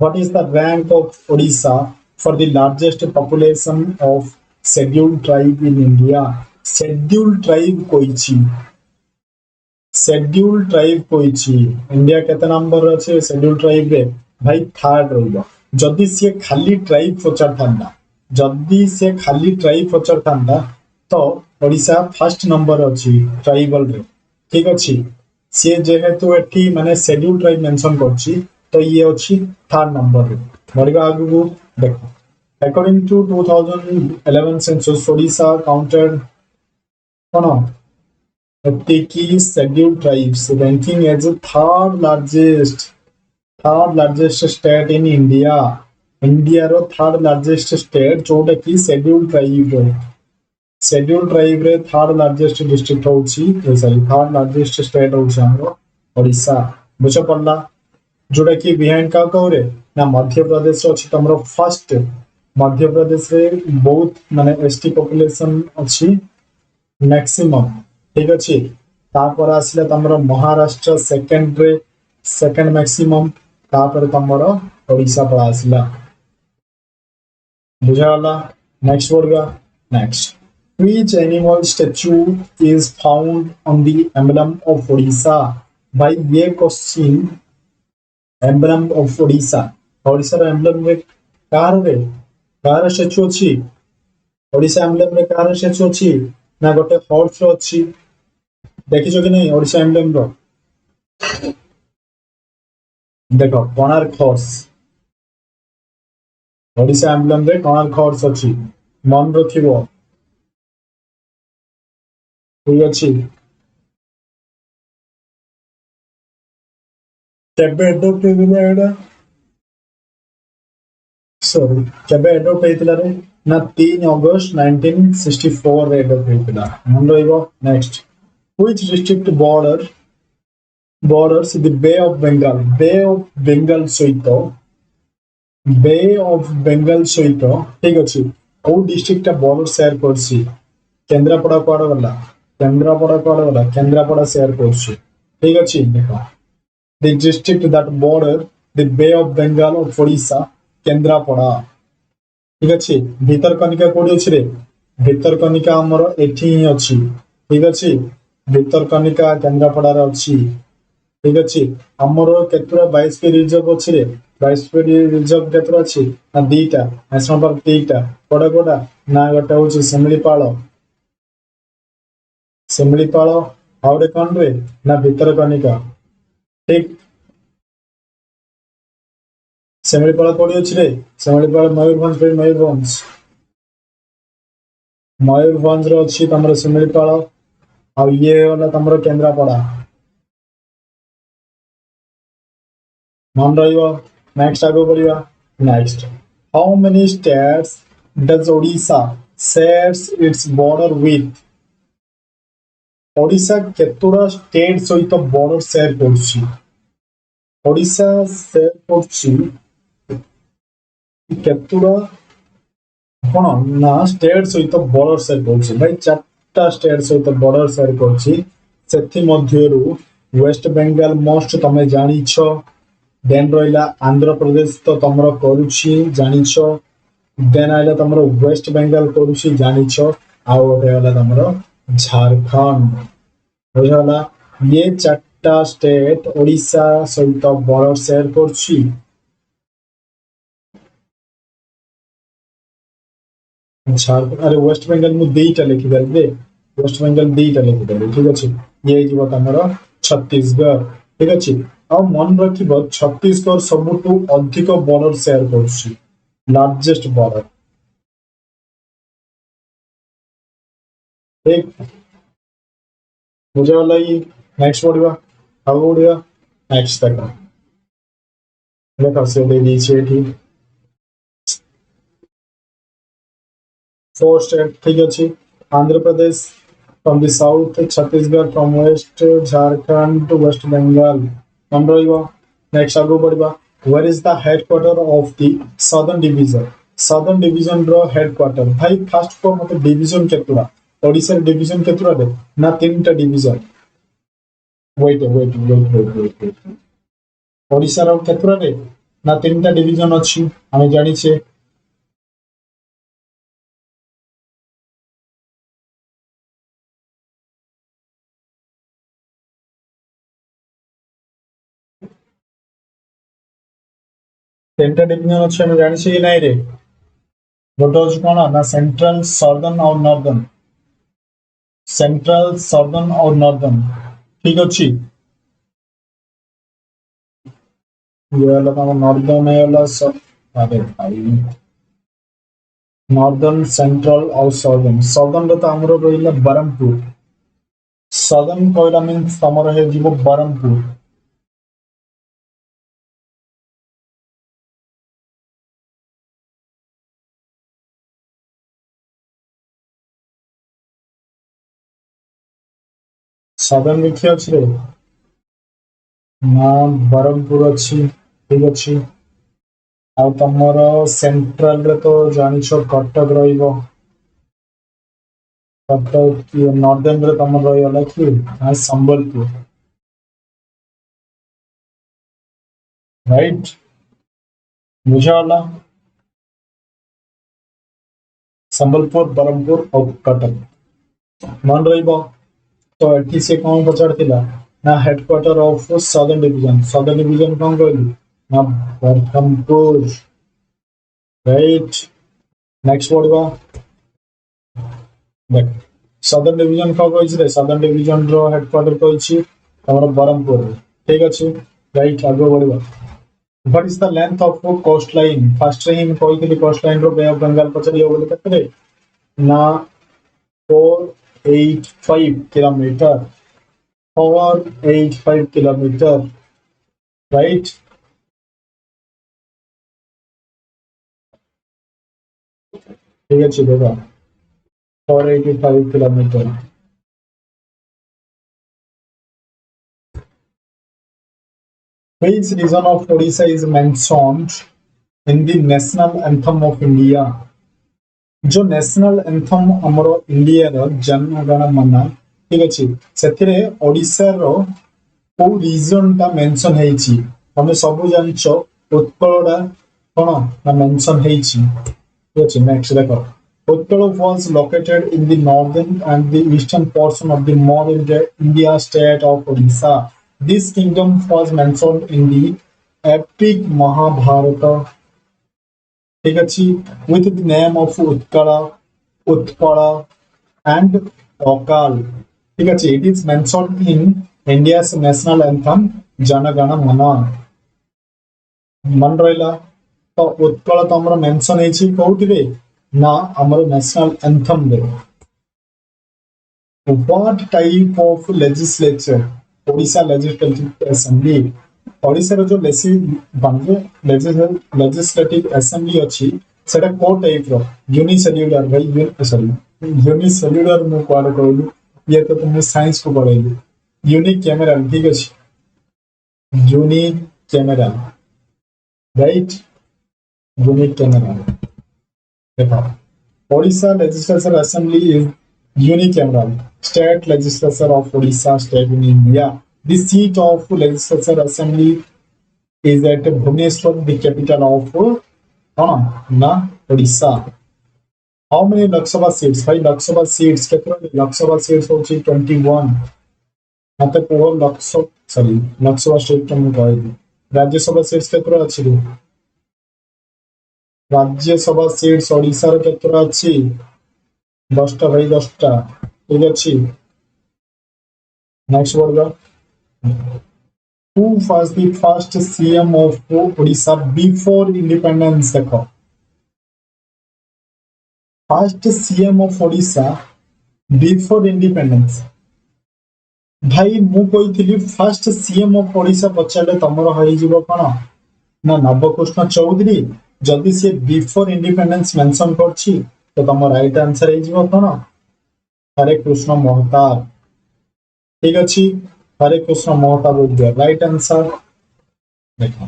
what is the rank of Odisha for the largest population of scheduled tribe in India scheduled tribe Koichi India केते number अच्छे schedule tribe रे भाई थर्ड रहिबो जदि से खाली ट्राइब पचार था जदि से खाली ट्राइब पचार था तो ओडिशा फर्स्ट नंबर अच्छी ट्राइबल रे ठीक अच्छे सी जेहेतु एटी माने शेड्यूल ट्राइब मेंशन करछि तो ये अच्छी थर्ड नंबर रे बढ़िया आगु देखो according to 2011 census Odisha counted कौन scheduled tribes ranking as a third largest state in India India रो थर्ड लार्जेस्ट स्टेट जोटा कि शेड्यूल ट्राइब रे थर्ड लार्जेस्ट डिस्ट्रिक्ट होची सॉरी थर्ड लार्जेस्ट स्टेट होची हमरो ओडिशा बुझ पड़ला जोटा कि बिहाइंड का कहरे ना मध्य प्रदेश अछि तमरो फर्स्ट मध्य प्रदेश रे बहुत माने एसटी पॉपुलेशन अछि मैक्सिमम ठीक अच्छे तापर आसले तमरो महाराष्ट्र सेकंड मैक्सिमम तापर तमरो ओडिशा पर आसला बुझाला next word next which animal statue is found on the emblem of Odisha by ये question emblem of Odisha Odisha रो emblem रे कार स्टैच्यू अछि ओडिशा emblem रे कार स्टैच्यू अछि ना गोटे हॉर्स रो अछि देखिছো कि नहीं ओडिशा एम्ब्लेम रो देखो कोणार्क हॉर्स ओडिशा एम्ब्लेम रे कोणार्क हॉर्स अछि मन रखिबो ठीक अछि केबे एडॉप्ट हेबिला एडा सॉरी केबे एडॉप्ट हेतिला रे ना 3 अगस्त 1964 रे एडॉप्ट हेतिला मन रहिबो next which district borders the Bay of Bengal सहित বে অফ ବେଙ୍ଗାଲ ସହିତ ଠିକ ଅଛି କୋଉ ଡିଷ୍ଟ୍ରିକ୍ଟଟା ବର୍ଡର ସେୟାର କରୁଛି? କେନ୍ଦ୍ରାପଡା କୁଆଡେ ଗଲା? କେନ୍ଦ୍ରାପଡା କୁଆଡେ ଗଲା? କେନ୍ଦ୍ରାପଡା ସେୟାର କରୁଛି। ଠିକ ଅଛି ଦେଖ the district that border the Bay of Bengal of Odisha Kendrapara. ଠିକ ଅଛି ଭିତରକନିକା କୋଉଠି ଅଛି ରେ? ଭିତରକନିକା ଆମର ଏଠି ହିଁ ଅଛି। ଠିକ ଅଛି ଭିତରକନିକା କେନ୍ଦ୍ରାପଡାରେ ଅଛି। ଠିକ ଅଛି ଆମର କେତେଟା ବାଇଶଟି ରିଜର୍ଭ ଅଛି ରେ? ବାଇଶଟି ରିଜର୍ଭ କେତେଟା ଅଛି? ନା ଦିଟା ନ୍ୟାସନାଲ ପାର୍କ ଦିଟା। କୋଉଟା କୋଉଟା? ନା ଗୋଟେ ହଉଛି ଶିମିଳିପାଳ, ଶିମିଳିପାଳ ଆଉ ଗୋଟେ କଣ ରେ? ନା ଭିତରକନିକା। ଠିକ ଶିମିଳିପାଳ କୋଉଠି ଅଛି ରେ? ଶିମିଳିପାଳ ମୟୂରଭଞ୍ଜ ରେ ମୟୂରଭଞ୍ଜ। ମୟୂରଭଞ୍ଜରେ ଅଛି ତମର ଶିମିଳିପାଳ ଆଉ ଇଏ ହେଲା ତମର କେନ୍ଦ୍ରାପଡା। ମନେ ରହିବ। ନେକ୍ସଟ ଆଗକୁ ବଢିବା। Next how many states does Odisha shares its border with? Odisha କେତୋଟା ଷ୍ଟେଟ ସହିତ ବର୍ଡର ସେୟାର କରୁଛି? ଓଡିଶା ସେୟାର କରୁଛି କେତୋଟା କଣ ନା ଷ୍ଟେଟ ସହିତ ବର୍ଡର ସେୟାର କରୁଛି ଭାଇ ଚାରିଟା ଷ୍ଟେଟ ସହିତ ବର୍ଡର ସେୟାର କରୁଛି। ସେଥିମଧ୍ୟରୁ ୱେଷ୍ଟ ବେଙ୍ଗଲ ମୋଷ୍ଟ ତମେ ଜାଣିଛ। ଦେନ୍ ରହିଲା ଆନ୍ଧ୍ରପ୍ରଦେଶ ତ ତମର କରୁଛି ଜାଣିଛ। ଦେନ୍ ଆଇଲା ତମର ୱେଷ୍ଟ ବେଙ୍ଗଲ କରୁଛି ଜାଣିଛ। ଆଉ ଗୋଟେ ହେଲା ତମର ଝାରଖଣ୍ଡ। ବୁଝିଗଲା ଇଏ ଚାରିଟା ଷ୍ଟେଟ ଓଡିଶା ସହିତ ବର୍ଡର ସେୟାର କରୁଛି। ଝାରଖଣ୍ଡ ଆରେ ୱେଷ୍ଟ ବେଙ୍ଗଲ ମୁଁ ଦିଟା ଲେଖିପାରିବି ଯେ ୱେଷ୍ଟ ବେଙ୍ଗଲ ଦିଟା ଲେଖିପାରିବି ଠିକ ଅଛି। ଇଏ ହେଇଯିବ ତମର ଛତିଶଗଡ଼। ଠିକ ଅଛି ଆଉ ମନେ ରଖିବ ଛତିଶଗଡ଼ ସବୁଠୁ ଅଧିକ ବର୍ଡର ସେୟାର କରୁଛି ଲାର୍ଜେଷ୍ଟ ବର୍ଡର। ଠିକ ବୁଝିଗଲା କି? ନେକ୍ସଟ ପଢିବା ଆଉ ପଢିବା। ନେକ୍ସଟ ଦେଖ ଦେଖ ସେ ଦେଇ ଦେଇଛି ଏଠି four state ଠିକ ଅଛି। Andhra Pradesh from the south, Chhattisgarh from west, Jharkhand to West Bengal। ମନେ ରହିବ। ନେକ୍ସଟ ଆଗକୁ ବଢିବା। Where is the headquarter of the Southern Division? Southern Division ର headquarter ଭାଇ ଫାଷ୍ଟ କୁହ ମତେ ଡିଭିଜନ କେତେଟା? ଓଡିଶାର ଡିଭିଜନ କେତେଟା? ନା ତିନିଟା ଡିଭିଜନ। ୱେଟ୍ ଓଡିଶାର କେତେଟାରେ? ନା ତିନିଟା ଡିଭିଜନ ଅଛି ଆମେ ଜାଣିଛେ। ତିନିଟା ଡିଭିଜନ ଅଛି ଆମେ ଜାଣିଛେ କି ନାଇଁ ରେ? ଗୋଟେ ହଉଛି କଣ ନା ସେଣ୍ଟ୍ରାଲ ସଦର୍ନ ଆଉ ନର୍ଦର୍ନ। ସେଣ୍ଟ୍ରାଲ ସଦର୍ନ ଆଉ ନର୍ଦର୍ନ ଠିକ ଅଛି। ଇଏ ହେଲା ତମ ନର୍ଦର୍ନ ହେଇଗଲା ଆରେ ଭାଇ ନର୍ଦର୍ନ ସେଣ୍ଟ୍ରାଲ ଆଉ ସଦର୍ନ। ସଦର୍ନ ରେ ତ ଆମର ରହିଲା ବ୍ରହ୍ମପୁର। ସଦର୍ନ କହିଲା ମିନ୍ସ ତମର ହେଇଯିବ ବ୍ରହ୍ମପୁର। ସଦର୍ନ ବି କିଏ ଅଛି ରେ? ନା ବ୍ରହ୍ମପୁର ଅଛି ଠିକ ଅଛି। ଆଉ ତମର ସେଣ୍ଟ୍ରାଲ ରେ ତ ଜାଣିଛ କଟକ ରହିବ। କଟକ କି ନର୍ଦର୍ନ ରେ ତମର ରହିଗଲା କି ନା ସମ୍ବଲପୁର। ରାଇଟ ବୁଝାଗଲା। ସମ୍ବଲପୁର ବ୍ରହ୍ମପୁର ଆଉ କଟକ ମନେ ରହିବ। ତ ଏଠି ସେ କଣ ପଚାରିଥିଲା ନା headquarter of southern division. Southern division କଣ କହିଲି ନା ବ୍ରହ୍ମପୁର। ରାଇଟ ନେକ୍ସଟ ପଢିବା। ଦେଖ ସଦର୍ନ ଡିଭିଜନ କଣ କହିଛି ରେ? ସଦର୍ନ ଡିଭିଜନ ର ହେଡକ୍ୱାର୍ଟର କହିଛି ତମର ବ୍ରହ୍ମପୁର। ଠିକ ଅଛି ରାଇଟ ଆଗକୁ ବଢିବା। What is the length of a coastline? First ରେ ହିଁ ମୁଁ କହିଥିଲି coastline ର ବେ ଅଫ ବେଙ୍ଗାଲ ପଚାରିବ ବୋଲି କେତେରେ? ନା 485 କିଲୋମିଟର। 485 kilometre right. ଠିକ ଅଛି ଦେଖ 485 kilometre. Which region of Odisha is mentioned in the national anthem of India. जो नेशनल एंथम हमर इंडिया रो जनगण मन ठीक अछि सेथिरे ओडिसा रो को रीजन ता मेंशन हेछि हमें सब जानछो उत्कलडा कोन ना मेंशन हेछि ठीक अछि नेक्स्ट देखो Utkal was located in the northern and the eastern portion of the modern India state of Odisha. This kingdom was mentioned in the epic Mahabharata ঠিক আছে with the name of Utkala, Utpala and Okal. ঠিক আছে it is mentioned in India's national anthem Jana Gana Mana. मन रहिला तो उत्कल तो हमर mention हेछि कोउठी रे ना हमर नेशनल एंथम रे what type of legislature Odisha legislative assembly Odisha रो जो लेजिस्लेटिव असेंबली अछि सेटा को टाइप रो यूनिसेल्युलर भाई सॉरी यूनिसेल्युलर मु क्वाड कहलु ये तो तुमने साइंस को पढ़ाइलु यूनिक कैमरा ठीक अछि unique camera right unique camera देखो Odisha Legislature Assembly is unicameral state legislature of Odisha state in India. The seat of Legislature Assembly is at Bhubaneswar, the capital of Odisha. How many Lok Sabha seats? Five Lok Sabha seats. Lok Sabha seats होची 21. मतलब को Lok Sabha state का मैं कहूँ. राज्य सभा seats कितना अच्छी राज्य सभा सीट्स ओडिशा रे केतरा अछि 10टा भाई 10टा ठीक अछि नेक्स्ट बोलबा who was the first CM of Odisha before independence देखो first CM of Odisha before independence भाई मु कहिथिली फर्स्ट सीएम ऑफ ओडिशा पछाले तमरो होई जीवो कोन ना नवकृष्ण चौधरी जदि से बिफोर इंडिपेंडेंस मेंशन करछि तो तम राइट आंसर हे जीवो कोन हरे कृष्ण महताब ठीक अछि Hare Krushna Mahtab is the right answer देखो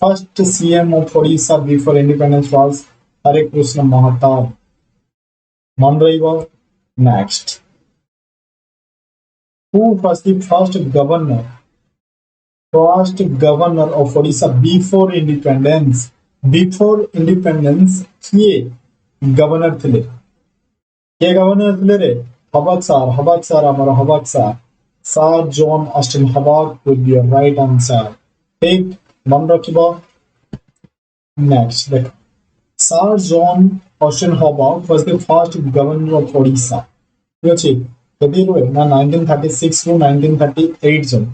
first CM of Odisha before independence was Hare Krushna Mahtab मन रहिबो next who was the first governor of Odisha before independence किए गवर्नर थिले के गवर्नर थिले रे हबक सर हमर Hubback sir John Austin Hubback would be a right answer ठीक मन रखिबो नेक्स्ट देख sir John Austin Hubback was the first governor of Odisha ठीक अछि कभी रोए ना 1936 ରୁ 1938 जन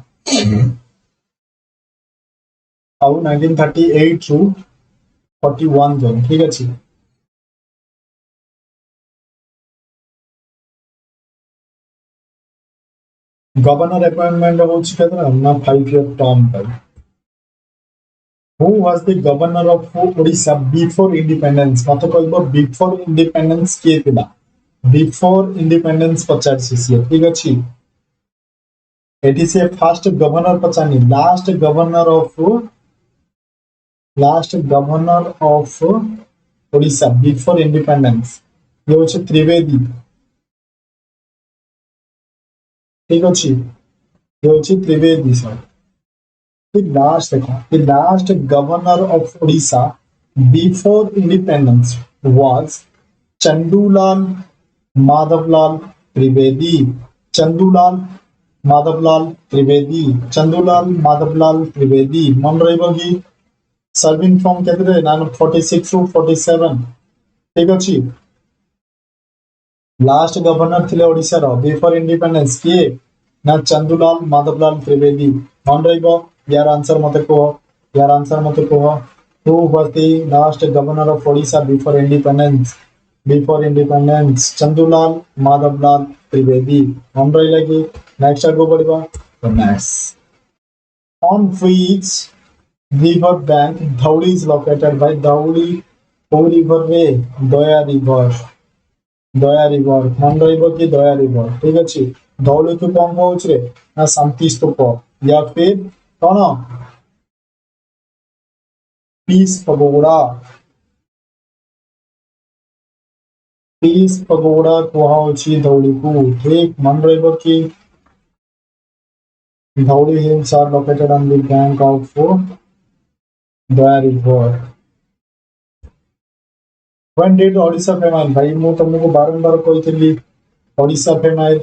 ଆଉ 1938 ରୁ 41 जन ठीक अछि गवर्नर अपॉइंटमेंट होछि केतना ना 5 ईयर टर्म पर who was the governor of Odisha before independence मत कहबो बिफोर इंडिपेंडेंस के थिला बिफोर इंडिपेंडेंस 50 सीसी ठीक अछि एटी से फर्स्ट गवर्नर पचानी last governor of Odisha before independence ये होछि त्रिवेदी ठीक अछि ये होछि Trivedi sir the last governor of Odisha before independence was Chandulal Madhavlal Trivedi Chandulal Madhavlal Trivedi मन रहिबो कि सर्विंग फ्रॉम केतरे 46 टू 47 ठीक अछि लास्ट गवर्नर थिले ओडिसा रो बिफोर इंडिपेंडेंस किए ना चंदुलाल माधवलाल त्रिवेदी मन रहिबो यार आंसर मते को who was the last governor of Odisha before independence Chandulal Madhavlal Trivedi मन रहिला कि नेक्स्ट आगो बढ़िबो next on which river bank Dhauli is located by Dhauli river रे दया रिवर मन रहिबो कि दया रिवर ठीक अछि धौली को कौन कहउछ रे ना शांति स्तूप या फिर कोन पीस पगोड़ा, पीस पगोड़ा कुहाउची धौली को। ठीक मन रहिबो कि Dhauli Hills are located on the bank of the river. When did Odisha famine? भाई मैं तुमको बारंबार कहती ओडिशा फेमाइल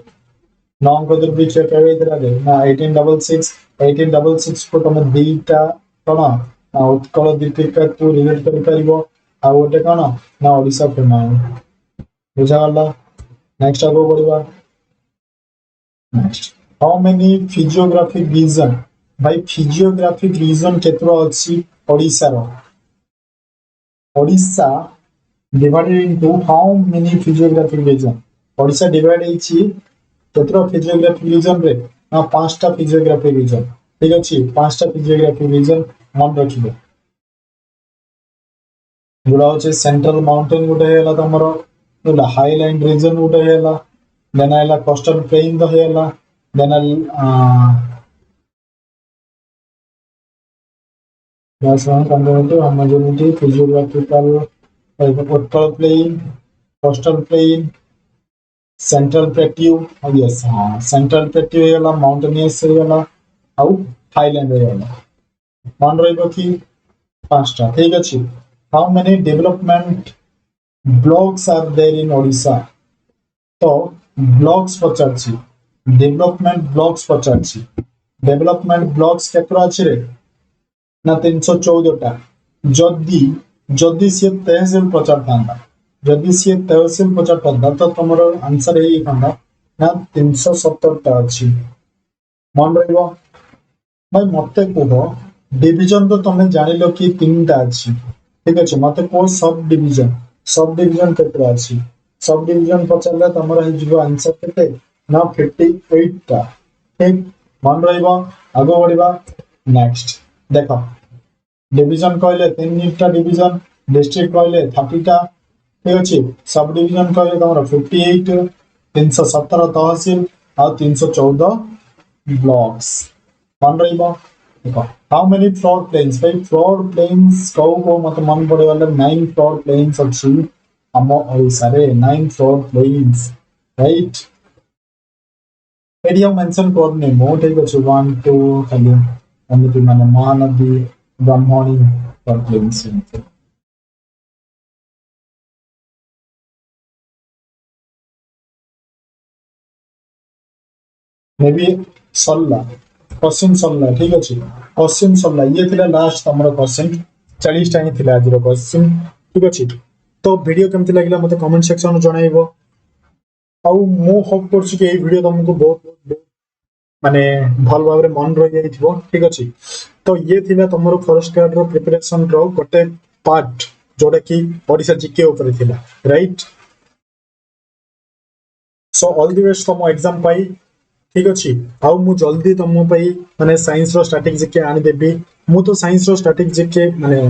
नॉन को भी चेक करे इधर आगे ना 1866 1866 को तुम दीटा कौन ना उत्कल दीपिका तू रिलेट कर परिबो आ ओटे कौन ना ओडिशा फेमाइल बुझा गला नेक्स्ट आगो बढ़िबा next how many physiographic region भाई फिजियोग्राफिक रीजन केतरो अछि ओडिशा रो Odisha divided into how many physiographic region Odisha divide ହେଇଛି କେତେଟା physiographic region रे ନା ପାଞ୍ଚଟା physiographic region ଠିକ ଅଛି ପାଞ୍ଚଟା physiographic region ମନେ ରଖିବେ ଯୋଉଟା ହଉଛି ସେଣ୍ଟ୍ରାଲ ମାଉଣ୍ଟେନ ଗୋଟେ ହେଲା ତମର ହେଲା ହାଇଲାଇନ୍ ରିଜନ ଗୋଟେ ହେଲା ଦେନ ହେଲା କୋଷ୍ଟାଲ ପ୍ଲେନ ଦ ହେଲା then national conservative homogeneity physiographical Utkal plain coastal plain central plateau yes हाँ सेंट्रल प्लेट्यू ହେଇଗଲା माउंटेनियस ହେଇଗଲା ଆଉ हाईलैंड ହେଇଗଲା मन ରହିବ କି ପାଞ୍ଚଟା ଠିକ ଅଛି how many development blocks are there in Odisha तो ब्लॉक्स पचारछि डेवलपमेंट ब्लॉक्स पचारछि डेवलपमेंट ब्लॉक्स केतरा अछि रे ना 314 टा जदी जदि सी तहसील पचार था जदि सी तहसील पचार था तो तुम आंसर यही था ना 370 अच्छी मन रहा भाई मत कह डिविजन तो तुम जान लो कि 3टा अच्छी ठीक अच्छे मत कह सब डिविजन केते अच्छी सब डिविजन पचारे तुम आंसर के ना 58टा ठीक मन रहा आग बढ़ा नेक्स्ट देख डिविजन कहले 3टा डिविजन डिस्ट्रिक्ट कहले 30टा ठीक अच्छे सब डिविजन कहले तुम 58 317 तहसील और 314 ब्लॉक्स मन रहा देखो हाउ मेनी फ्लोर प्लेन्स भाई फ्लोर प्लेन्स को मत मन पड़े 9 फ्लोर प्लेन्स अच्छी आम ओडिशा रे 9 flood plains right area mention करने मो ठीक अच्छे 1 2 खाली एमती माने Mahanadi Brahmani flood plains maybe सरला क्वेश्चन सरला ठीक अच्छे क्वेश्चन सरला ये थिला लास्ट तमरो क्वेश्चन 40 टा ही थिला आज रो क्वेश्चन ठीक अच्छे तो वीडियो केमती लागला मते कमेंट सेक्शन में जणाइबो आउ मो होप करछु कि ए वीडियो तुमको बहुत माने भल भाव रे मन रहि जाइथिबो ठीक अच्छे तो ये थिला तमरो फर्स्ट ग्रेड रो प्रिपरेशन रो गोटे पार्ट जोटा कि ओडिशा जीके ऊपर थिला right so all the best तुम एग्जाम पाई ठीक अच्छे आउ मु जल्दी तुम माने साइंस रो स्टैटिक जीके आनी देबी मु तो साइंस रो स्टैटिक जीके माने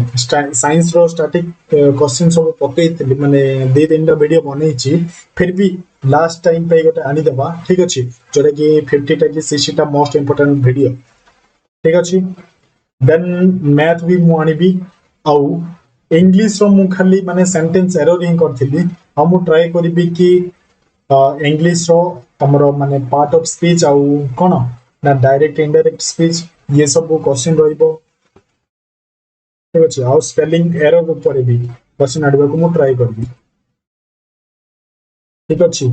साइंस रो स्टैटिक क्वेश्चन सब पकई माने 2-3टा वीडियो बनै छी फिर भी लास्ट टाइम पे गोटे आनी देबा ठीक अच्छे जोटा कि 50टा कि 60टा मोस्ट इंपोर्टेंट वीडियो ठीक अच्छे देन मैथ भी मु आनीबी आउ इंग्लिश रो मु खाली माने सेंटेंस एरर ही करथिली आ मु ट्राई करबी कि इंग्लिश रो हमरो माने पार्ट ऑफ स्पीच आउ कोन ना डायरेक्ट इनडायरेक्ट स्पीच ये सब क्वेश्चन रहिबो ठीक अछि आउ स्पेलिंग एरर ऊपर भी क्वेश्चन आडबा को मु ट्राई करबी ठीक अछि